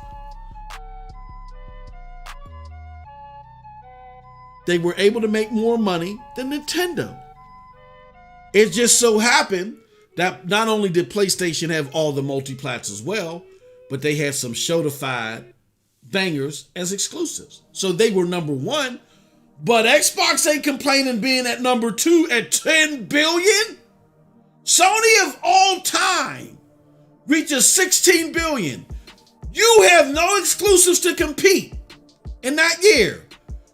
they were able to make more money than Nintendo. It just so happened that not only did PlayStation have all the multiplats as well, but they had some showtified bangers as exclusives. So they were number one, but Xbox ain't complaining being at number two at 10 billion. Sony of all time reaches 16 billion. You have no exclusives to compete in that year.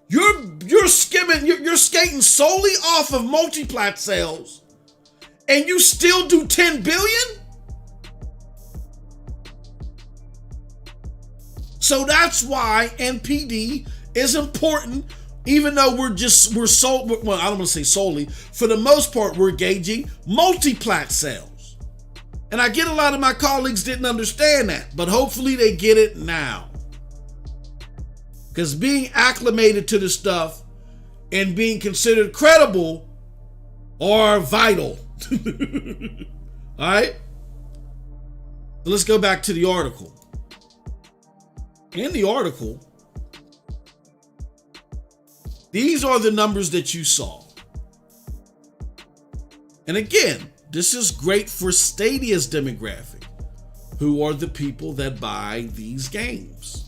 You're skating solely off of multiplat sales, and you still do 10 billion? So that's why NPD is important, even though well, I don't want to say solely, for the most part, we're gauging multiplat sales. And I get a lot of my colleagues didn't understand that, but hopefully they get it now. Because being acclimated to the stuff and being considered credible are vital. All right? So let's go back to the article. In the article, these are the numbers that you saw. And again, this is great for Stadia's demographic, who are the people that buy these games.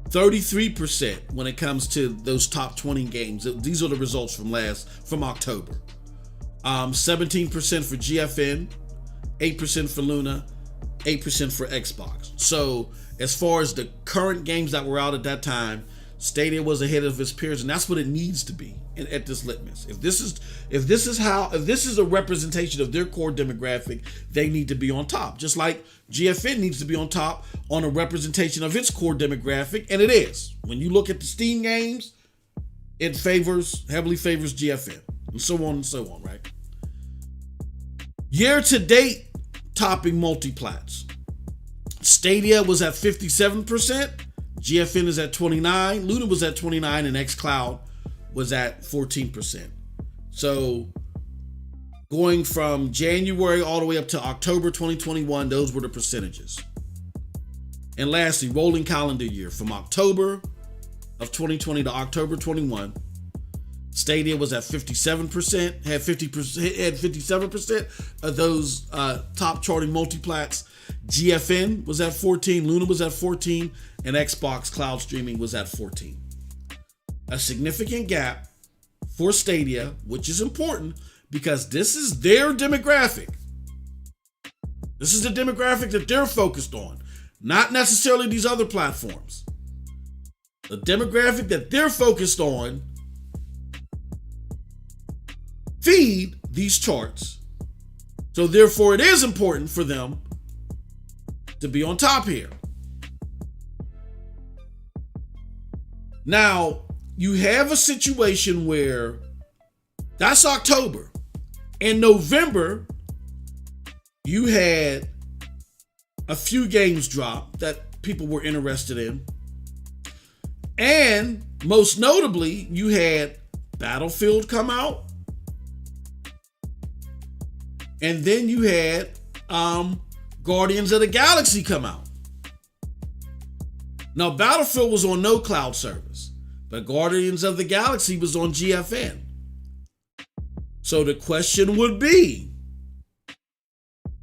33% when it comes to those top 20 games. These are the results from October. 17% for GFN, 8% for Luna, 8% for Xbox. So as far as the current games that were out at that time, Stadia was ahead of its peers, and that's what it needs to be at this litmus. If this is a representation of their core demographic, they need to be on top. Just like GFN needs to be on top on a representation of its core demographic, and it is. When you look at the Steam games, it heavily favors GFN, and so on, right? Year to date, topping multiplats. Stadia was at 57%, GFN is at 29%, Luna was at 29%, and xCloud was at 14%. So going from January all the way up to October 2021, those were the percentages. And lastly, rolling calendar year from October of 2020 to October 21, Stadia was at 57%, had 57% of those top charting multiplats. GFN was at 14, Luna was at 14, and Xbox Cloud Streaming was at 14. A significant gap for Stadia, which is important because this is their demographic. This is the demographic that they're focused on, not necessarily these other platforms. The demographic that they're focused on feed these charts. So therefore, it is important for them to be on top here. Now, you have a situation where that's October. In November, you had a few games drop that people were interested in. And most notably, you had Battlefield come out. And then you had Guardians of the Galaxy come out. Now, Battlefield was on no cloud service, but Guardians of the Galaxy was on GFN. So the question would be,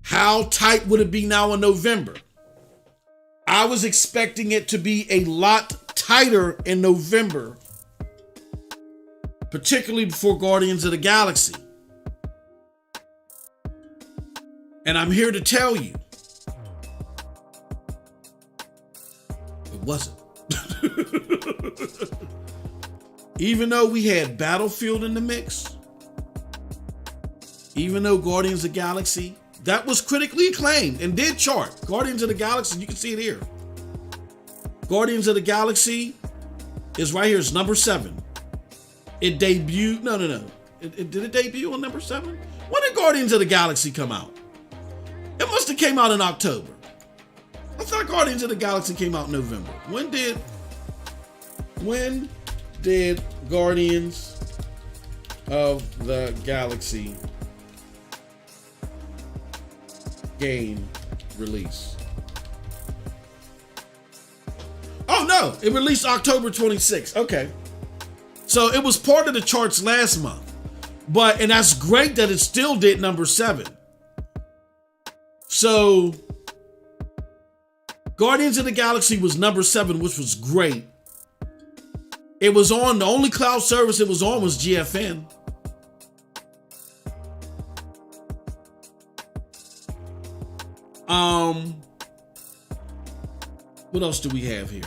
how tight would it be now in November? I was expecting it to be a lot tighter in November, particularly before Guardians of the Galaxy. And I'm here to tell you, it wasn't. Even though we had Battlefield in the mix, even though Guardians of the Galaxy, that was critically acclaimed and did chart. Guardians of the Galaxy, you can see it here. Guardians of the Galaxy is right here. It's number 7. It debuted, Did it debut on number 7? When did Guardians of the Galaxy come out? It must have came out in October. I thought Guardians of the Galaxy came out in November. When did Guardians of the Galaxy game release? Oh no, it released October 26th. Okay. So it was part of the charts last month. And that's great that it still did number 7. So Guardians of the Galaxy was number 7, which was great. It was on, the only cloud service it was on was GFN. What else do we have here?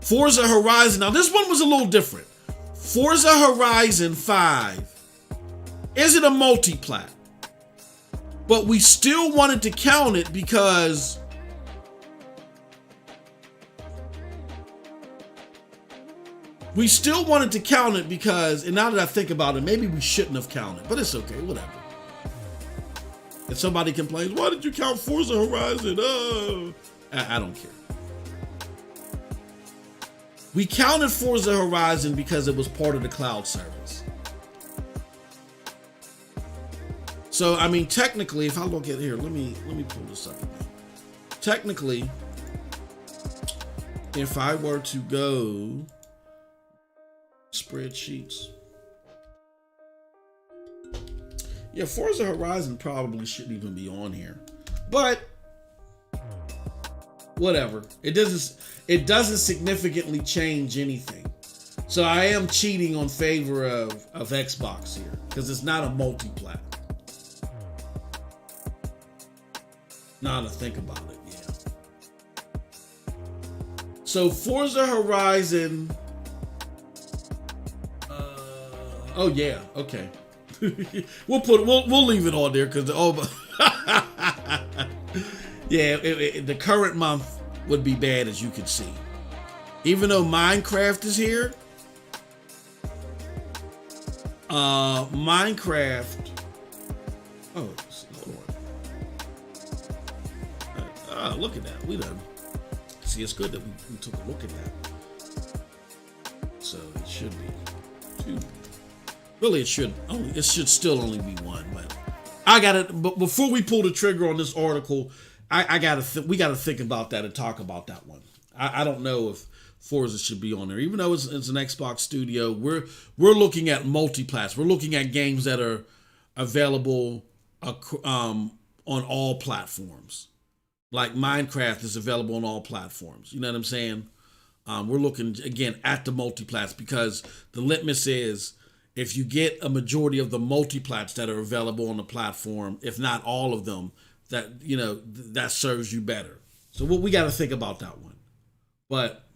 Forza Horizon. Now this one was a little different. Forza Horizon 5 isn't a multi-plat, but we still wanted to count it because and now that I think about it, maybe we shouldn't have counted, but it's okay, whatever. If somebody complains, why did you count Forza Horizon? I don't care. We counted Forza Horizon because it was part of the cloud service. So, I mean, technically, if I look at here, let me pull this up again. Technically, if I were to go spreadsheets, yeah, Forza Horizon probably shouldn't even be on here, but whatever. It doesn't significantly change anything. So I am cheating on favor of Xbox here because it's not a multi-plat. Now to think about it, yeah. So Forza Horizon. Oh yeah, okay. we'll leave it on there because yeah, the current month would be bad, as you can see. Even though Minecraft is here, Minecraft. Oh, hold on. Look at that. We done. See, it's good that we took a look at that. So it should be 2. Really, it should still only be 1. But I got it. But before we pull the trigger on this article, we got to think about that and talk about that one. I don't know if Forza should be on there, even though it's an Xbox studio. We're looking at multiplats. We're looking at games that are available on all platforms. Like Minecraft is available on all platforms. You know what I'm saying? We're looking again at the multiplats because the litmus is if you get a majority of the multiplats that are available on the platform, if not all of them, that that serves you better. So we got to think about that one. But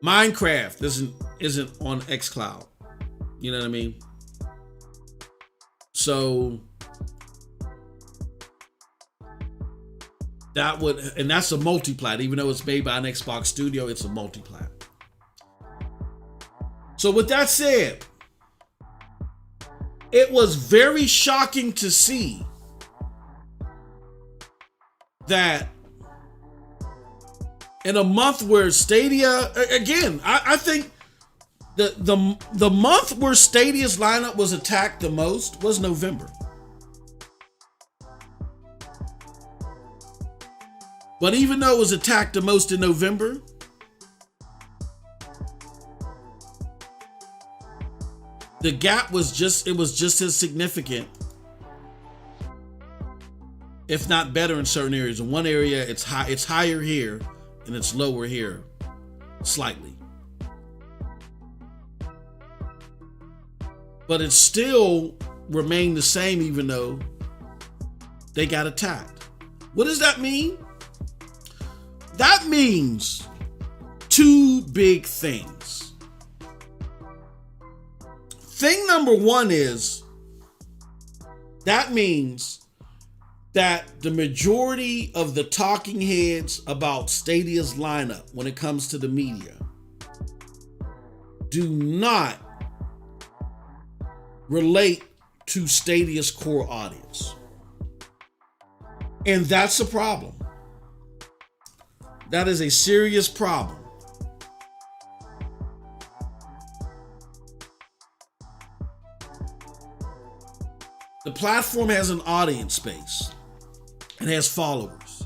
Minecraft isn't on xCloud. You know what I mean? So that's a multiplat. Even though it's made by an Xbox studio, it's a multiplat. So with that said, it was very shocking to see that in a month where Stadia, again, I think the month where Stadia's lineup was attacked the most was November. But even though it was attacked the most in November, the gap was just as significant, if not better in certain areas. In one area, it's higher here and it's lower here slightly. But it still remained the same even though they got attacked. What does that mean? That means 2 big things. Thing number 1 is that means that the majority of the talking heads about Stadia's lineup when it comes to the media do not relate to Stadia's core audience. And that's a problem. That is a serious problem. The platform has an audience base and has followers.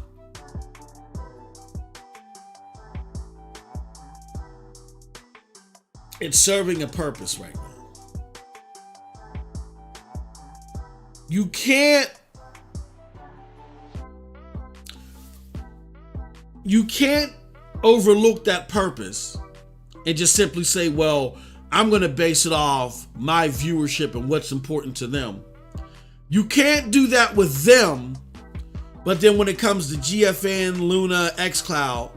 It's serving a purpose right now. You can't overlook that purpose and just simply say, well, I'm going to base it off my viewership and what's important to them. You can't do that with them, but then when it comes to GFN, Luna, xCloud,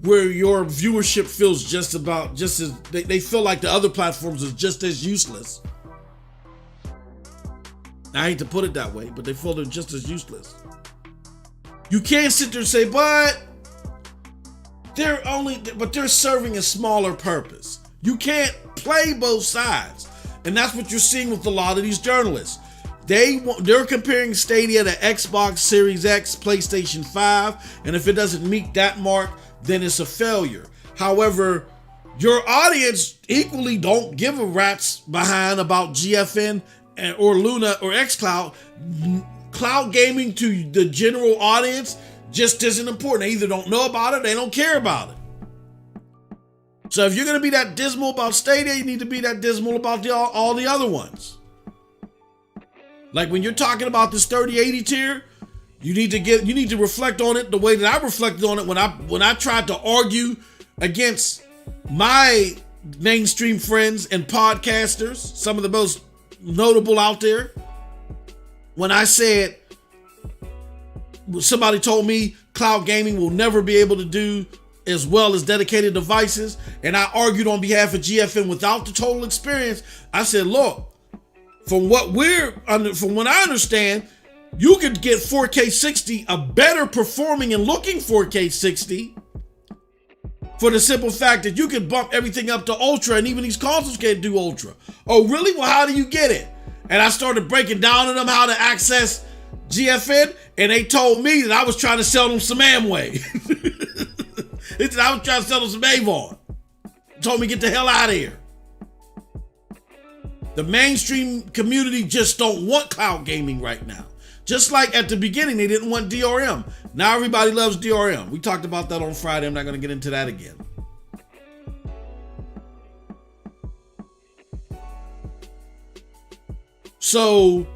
where your viewership feels just as, they feel like the other platforms are just as useless. I hate to put it that way, but they feel they're just as useless. You can't sit there and say, but they're serving a smaller purpose. You can't play both sides. And that's what you're seeing with a lot of these journalists. They're comparing Stadia to Xbox Series X, PlayStation 5, and if it doesn't meet that mark, then it's a failure. However, your audience equally don't give a rat's behind about GFN or Luna or xCloud. Cloud gaming to the general audience just isn't important. They either don't know about it, they don't care about it. So if you're going to be that dismal about Stadia, you need to be that dismal about all the other ones. Like when you're talking about this 3080 tier, you need to reflect on it the way that I reflected on it when I tried to argue against my mainstream friends and podcasters, some of the most notable out there. When I said, somebody told me cloud gaming will never be able to do as well as dedicated devices, and I argued on behalf of GFN without the total experience. I said, look, from what I understand, you could get 4K 60, a better performing and looking 4K 60, for the simple fact that you can bump everything up to ultra, and even these consoles can't do ultra. Oh, really? Well, how do you get it? And I started breaking down to them how to access GFN, and they told me that I was trying to sell them some Amway. They said I was trying to sell them some Avon. Told me get the hell out of here. The mainstream community just don't want cloud gaming right now. Just like at the beginning, they didn't want DRM. Now everybody loves DRM. We talked about that on Friday. I'm not going to get into that again. So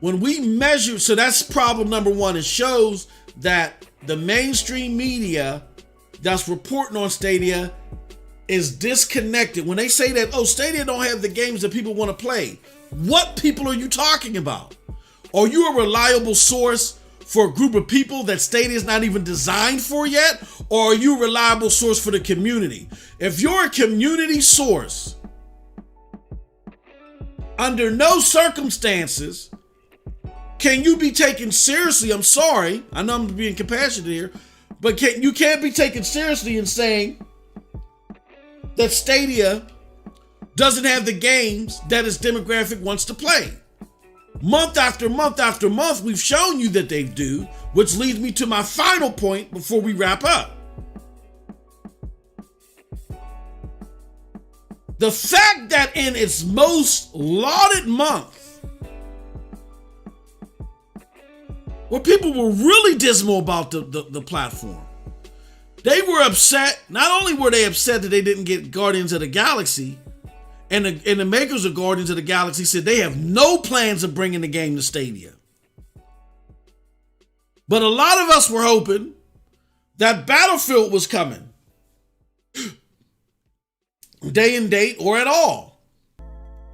when we measure, so that's problem number one. It shows that the mainstream media that's reporting on Stadia is disconnected. When they say that, oh, Stadia don't have the games that people want to play. What people are you talking about? Are you a reliable source for a group of people that Stadia is not even designed for yet? Or are you a reliable source for the community? If you're a community source, under no circumstances can you be taken seriously. I'm sorry, I know I'm being compassionate here, but you can't be taken seriously in saying that Stadia doesn't have the games that its demographic wants to play. Month after month after month, we've shown you that they do, which leads me to my final point before we wrap up. The fact that in its most lauded month, where people were really dismal about the platform, they were upset. Not only were they upset that they didn't get Guardians of the Galaxy, and the makers of Guardians of the Galaxy said they have no plans of bringing the game to Stadia. But a lot of us were hoping that Battlefield was coming. Day and date or at all.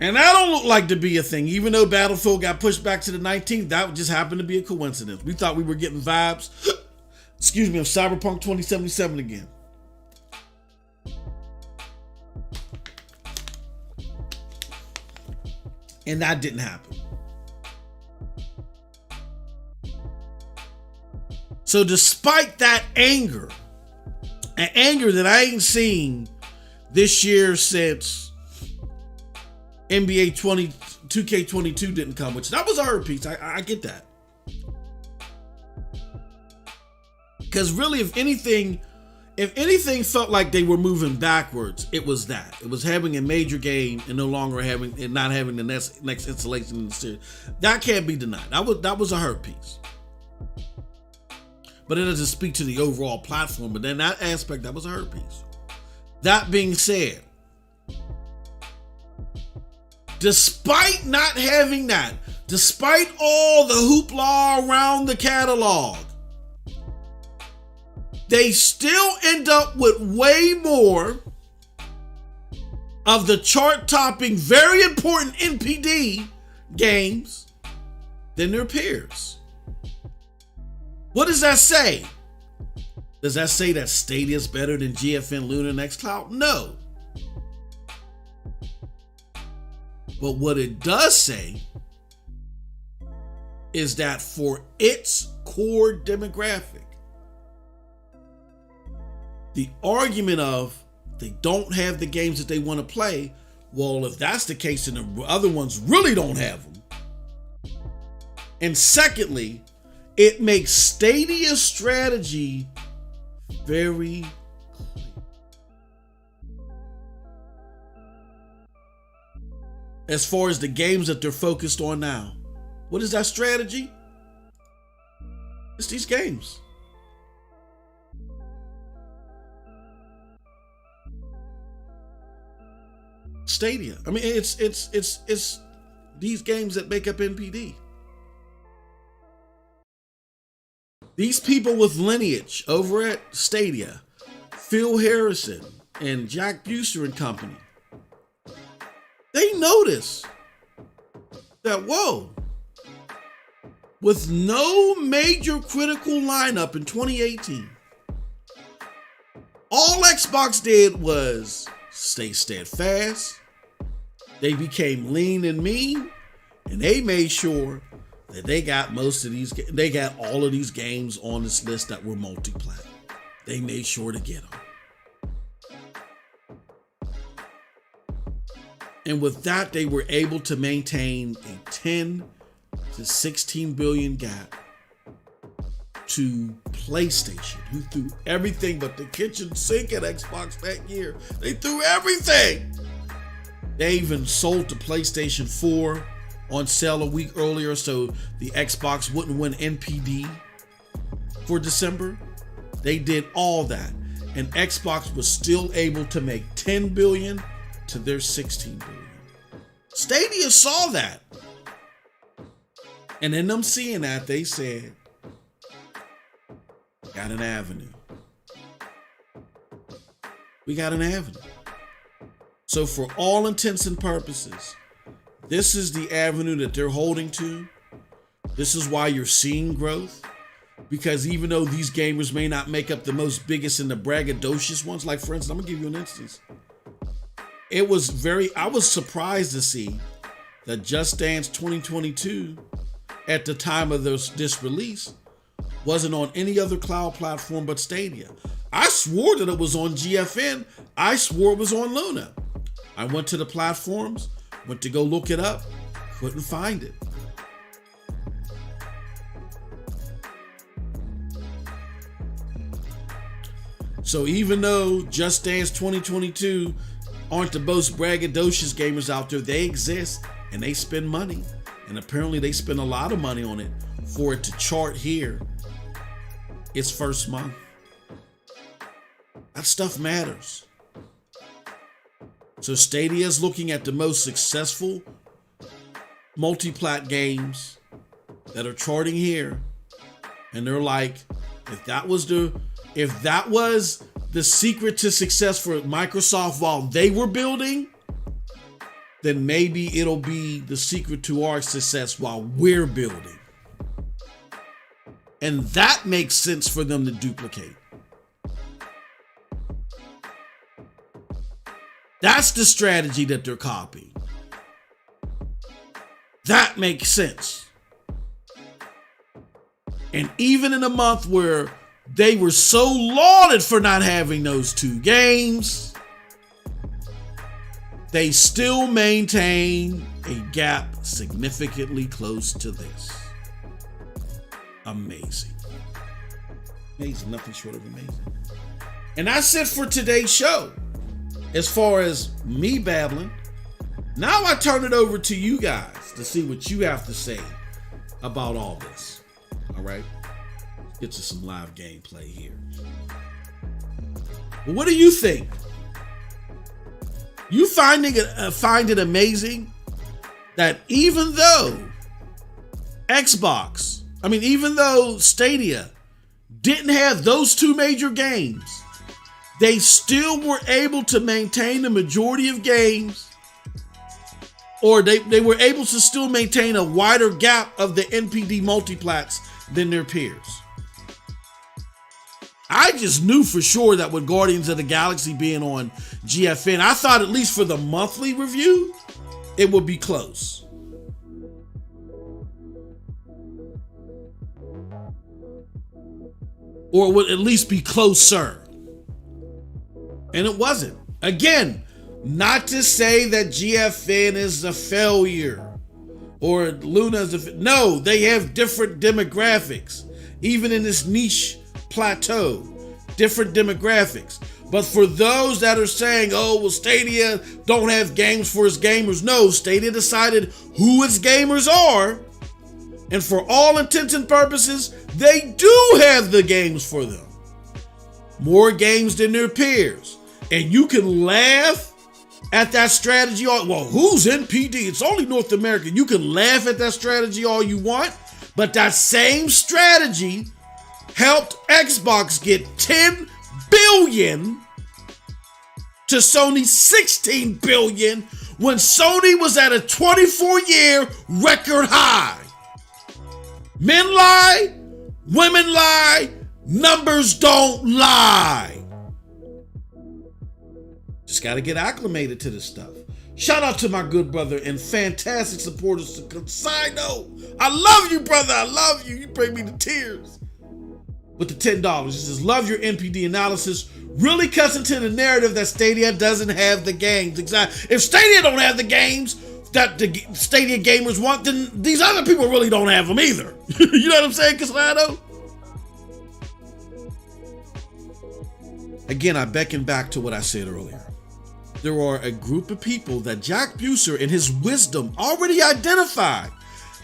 And that don't look like to be a thing. Even though Battlefield got pushed back to the 19th, that just happened to be a coincidence. We thought we were getting vibes, of Cyberpunk 2077 again. And that didn't happen. So despite that anger, an anger that I ain't seen this year since NBA 2K22 didn't come, which that was a hurt piece. I get that. Because really, if anything felt like they were moving backwards, it was that. It was having a major game and not having the next installation in the series. That can't be denied. That was a hurt piece. But it doesn't speak to the overall platform. But then that aspect, that was a hurt piece. That being said, despite not having that, despite all the hoopla around the catalog, they still end up with way more of the chart-topping, very important NPD games than their peers. What does that say? Does that say that Stadia is better than GFN, Luna, and xCloud? No. But what it does say is that for its core demographic, the argument of they don't have the games that they want to play, well, if that's the case, then the other ones really don't have them. And secondly, it makes Stadia's strategy very clear. As far as the games that they're focused on now, what is that strategy? It's these games. Stadia. I mean, it's these games that make up NPD. These people with lineage over at Stadia, Phil Harrison and Jack Buser and company, they notice that, whoa, with no major critical lineup in 2018, all Xbox did was stay steadfast. They became lean and mean, and they made sure that they got all of these games on this list that were multi-plat. They made sure to get them. And with that, they were able to maintain a 10 to 16 billion gap to PlayStation, who threw everything but the kitchen sink at Xbox that year. They threw everything. They even sold the PlayStation 4 on sale a week earlier so the Xbox wouldn't win NPD for December. They did all that, and Xbox was still able to make 10 billion to their 16 billion. Stadia saw that, and in them seeing that, they said, got an avenue. We got an avenue. So for all intents and purposes, this is the avenue that they're holding to. This is why you're seeing growth. Because even though these gamers may not make up the most biggest and the braggadocious ones, like for instance, I'm gonna give you an instance. I was surprised to see that Just Dance 2022 at the time of this release wasn't on any other cloud platform but Stadia. I swore that it was on GFN. I swore it was on Luna. I went to the platforms, went to go look it up, couldn't find it. So even though Just Dance 2022 aren't the most braggadocious gamers out there, they exist and they spend money. And apparently they spend a lot of money on it for it to chart here its first month. That stuff matters. So Stadia is looking at the most successful multi-plat games that are charting here, and they're like, if that was the secret to success for Microsoft while they were building, then maybe it'll be the secret to our success while we're building. And that makes sense for them to duplicate. That's the strategy that they're copying. That makes sense. And even in a month where they were so lauded for not having those two games, they still maintain a gap significantly close to this. Amazing. Amazing, nothing short of amazing. And that's it for today's show. As far as me babbling, now I turn it over to you guys to see what you have to say about all this. All right? Get you some live gameplay here. But what do you think? You find it amazing that even though even though Stadia didn't have those two major games, they still were able to maintain the majority of games, or they were able to still maintain a wider gap of the NPD multiplats than their peers. I just knew for sure that with Guardians of the Galaxy being on GFN, I thought at least for the monthly review, it would be close. Or it would at least be closer. And it wasn't. Again, not to say that GFN is a failure or Luna is no, they have different demographics. Even in this niche plateau, different demographics. But for those that are saying, oh, well, Stadia don't have games for its gamers. No, Stadia decided who its gamers are. And for all intents and purposes, they do have the games for them. More games than their peers. And you can laugh at that strategy. Well, who's NPD? It's only North America. You can laugh at that strategy all you want. But that same strategy helped Xbox get 10 billion to Sony's 16 billion when Sony was at a 24-year record high. Men lie, women lie, numbers don't lie. Just got to get acclimated to this stuff. Shout out to my good brother and fantastic supporters to Consigno. I love you, brother. I love you. You bring me to tears. With the $10. He says, love your NPD analysis. Really cuts into the narrative that Stadia doesn't have the games. Exactly. If Stadia don't have the games that the Stadia gamers want, then these other people really don't have them either. You know what I'm saying, Casado? Again, I beckon back to what I said earlier. There are a group of people that Jack Buser in his wisdom already identified.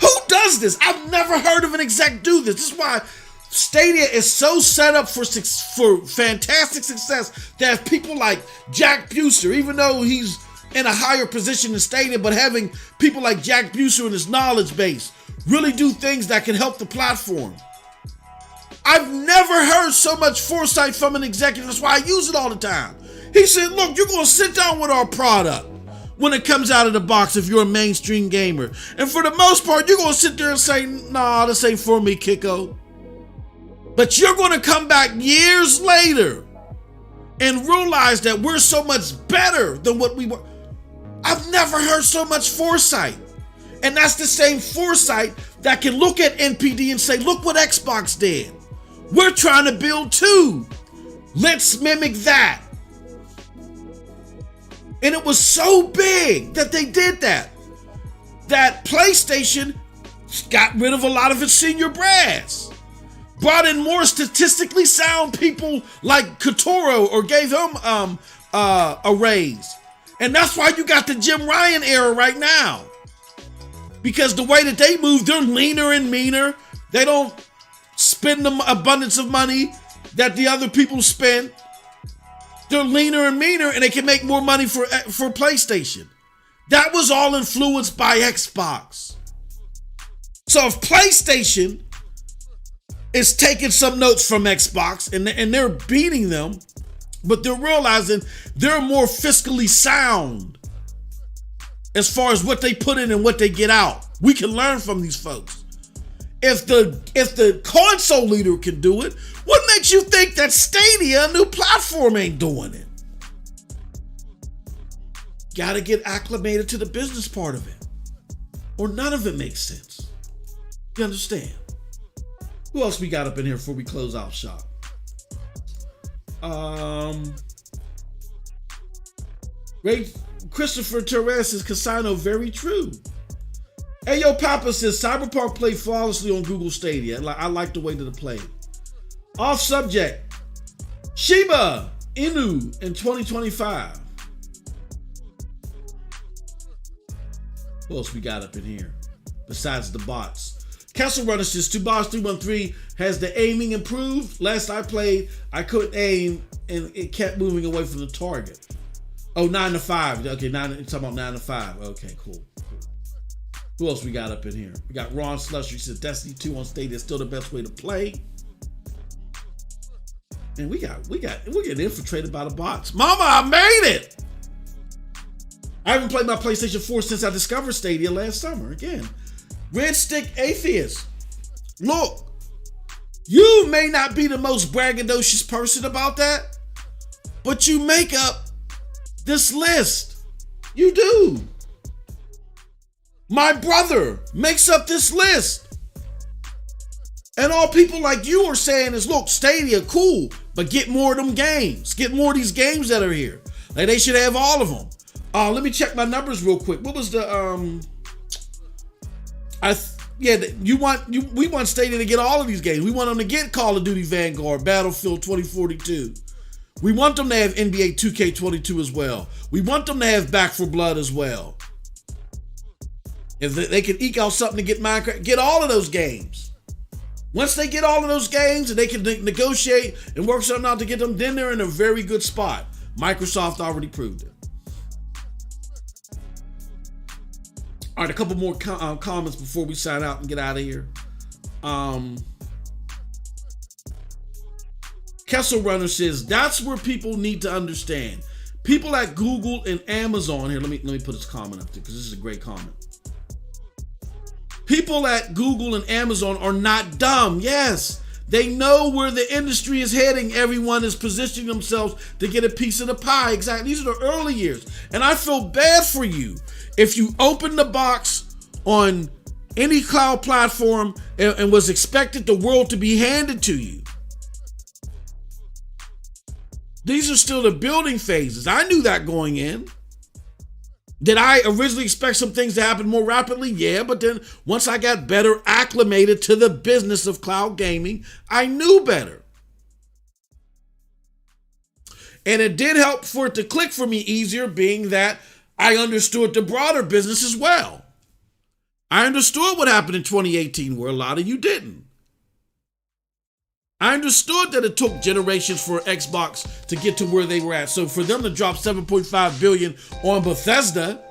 Who does this? I've never heard of an exec do this. This is why Stadia is so set up for fantastic success that people like Jack Buser, even though he's in a higher position in Stadia, but having people like Jack Buser in his knowledge base really do things that can help the platform. I've never heard so much foresight from an executive. That's why I use it all the time. He said, look, you're going to sit down with our product when it comes out of the box if you're a mainstream gamer. And for the most part, you're going to sit there and say, nah, this ain't for me, Kiko. But you're going to come back years later and realize that we're so much better than what we were. I've never heard so much foresight. And that's the same foresight that can look at NPD and say, look what Xbox did. We're trying to build too. Let's mimic that. And it was so big that they did that. That PlayStation got rid of a lot of its senior brass. Brought in more statistically sound people like Kotaro or gave him a raise. And that's why you got the Jim Ryan era right now. Because the way that they move, they're leaner and meaner. They don't spend the abundance of money that the other people spend. They're leaner and meaner and they can make more money for PlayStation. That was all influenced by Xbox. So if PlayStation is taking some notes from Xbox and they're beating them, but they're realizing they're more fiscally sound as far as what they put in and what they get out. We can learn from these folks. If the console leader can do it, what makes you think that Stadia, a new platform, ain't doing it? Gotta get acclimated to the business part of it, or none of it makes sense. You understand? Who else we got up in here before we close out shop? Christopher Torres says Casino very true. Hey, yo, Papa says Cyberpunk played flawlessly on Google Stadia. I like the way that it played. Off subject. Shiba Inu in 2025. What else we got up in here besides the bots? Castle Runner says 2bots313 has the aiming improved. Last I played, I couldn't aim and it kept moving away from the target. Oh, 9 to 5. Okay, talking about 9 to 5. Okay, cool. Who else we got up in here? We got Ron Slusher says Destiny 2 on Stadia is still the best way to play. And we're getting infiltrated by the bots. Mama, I made it! I haven't played my PlayStation 4 since I discovered Stadia last summer. Again, Red Stick Atheist. Look, you may not be the most braggadocious person about that, but you make up this list. You do. My brother makes up this list. And all people like you are saying is, look, Stadia, cool, but get more of them games. Get more of these games that are here. Like, they should have all of them. Let me check my numbers real quick. What was the we want Stadia to get all of these games. We want them to get Call of Duty Vanguard, Battlefield 2042. We want them to have NBA 2K22 as well. We want them to have Back 4 Blood as well. If they can eke out something to get Minecraft, get all of those games. Once they get all of those games and they can negotiate and work something out to get them, then they're in a very good spot. Microsoft already proved it. All right, a couple more comments before we sign out and get out of here. Kessel Runner says, that's where people need to understand. People at Google and Amazon, here, let me put this comment up there because this is a great comment. People at Google and Amazon are not dumb. Yes, they know where the industry is heading. Everyone is positioning themselves to get a piece of the pie. Exactly. These are the early years. And I feel bad for you if you open the box on any cloud platform and was expected the world to be handed to you. These are still the building phases. I knew that going in. Did I originally expect some things to happen more rapidly? Yeah, but then once I got better acclimated to the business of cloud gaming, I knew better. And it did help for it to click for me easier, being that I understood the broader business as well. I understood what happened in 2018, where a lot of you didn't. I understood that it took generations for Xbox to get to where they were at. So for them to drop $7.5 billion on Bethesda,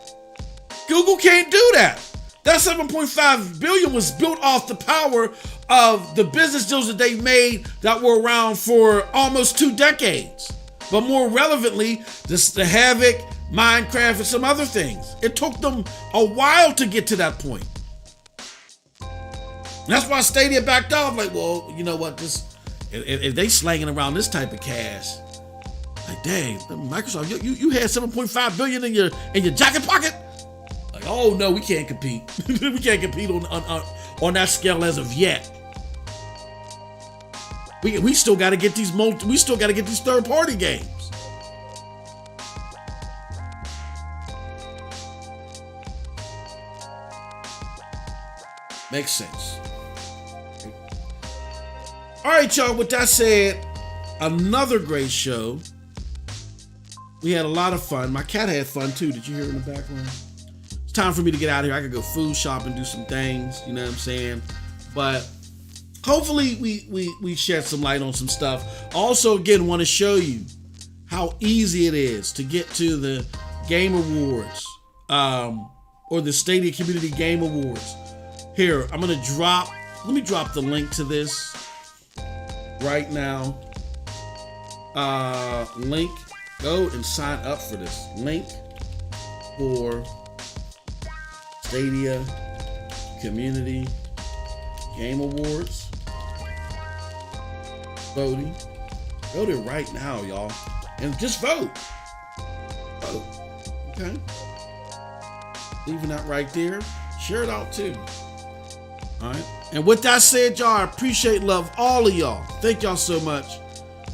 Google can't do that. That $7.5 billion was built off the power of the business deals that they made that were around for almost 2 decades. But more relevantly, the Havoc, Minecraft, and some other things. It took them a while to get to that point. And that's why Stadia backed off. Like, well, you know what? If they slanging around this type of cash, like, dang, Microsoft, you had $7.5 billion in your jacket pocket. Like, oh no, we can't compete. We can't compete on that scale as of yet. We still got to get these third party games. Makes sense. All right, y'all, with that said, another great show. We had a lot of fun. My cat had fun too. Did you hear in the background? It's time for me to get out of here. I could go food shopping, do some things, you know what I'm saying? But hopefully we shed some light on some stuff. Also, again, want to show you how easy it is to get to the Game Awards or the Stadia Community Game Awards. Here, let me drop the link to this right now. Link, go and sign up for this. Link for Stadia Community Game Awards voting. Go there right now, y'all, and just vote. Okay, leaving that right there. Share it out too. All right. And with that said, y'all, I appreciate, love all of y'all. Thank y'all so much.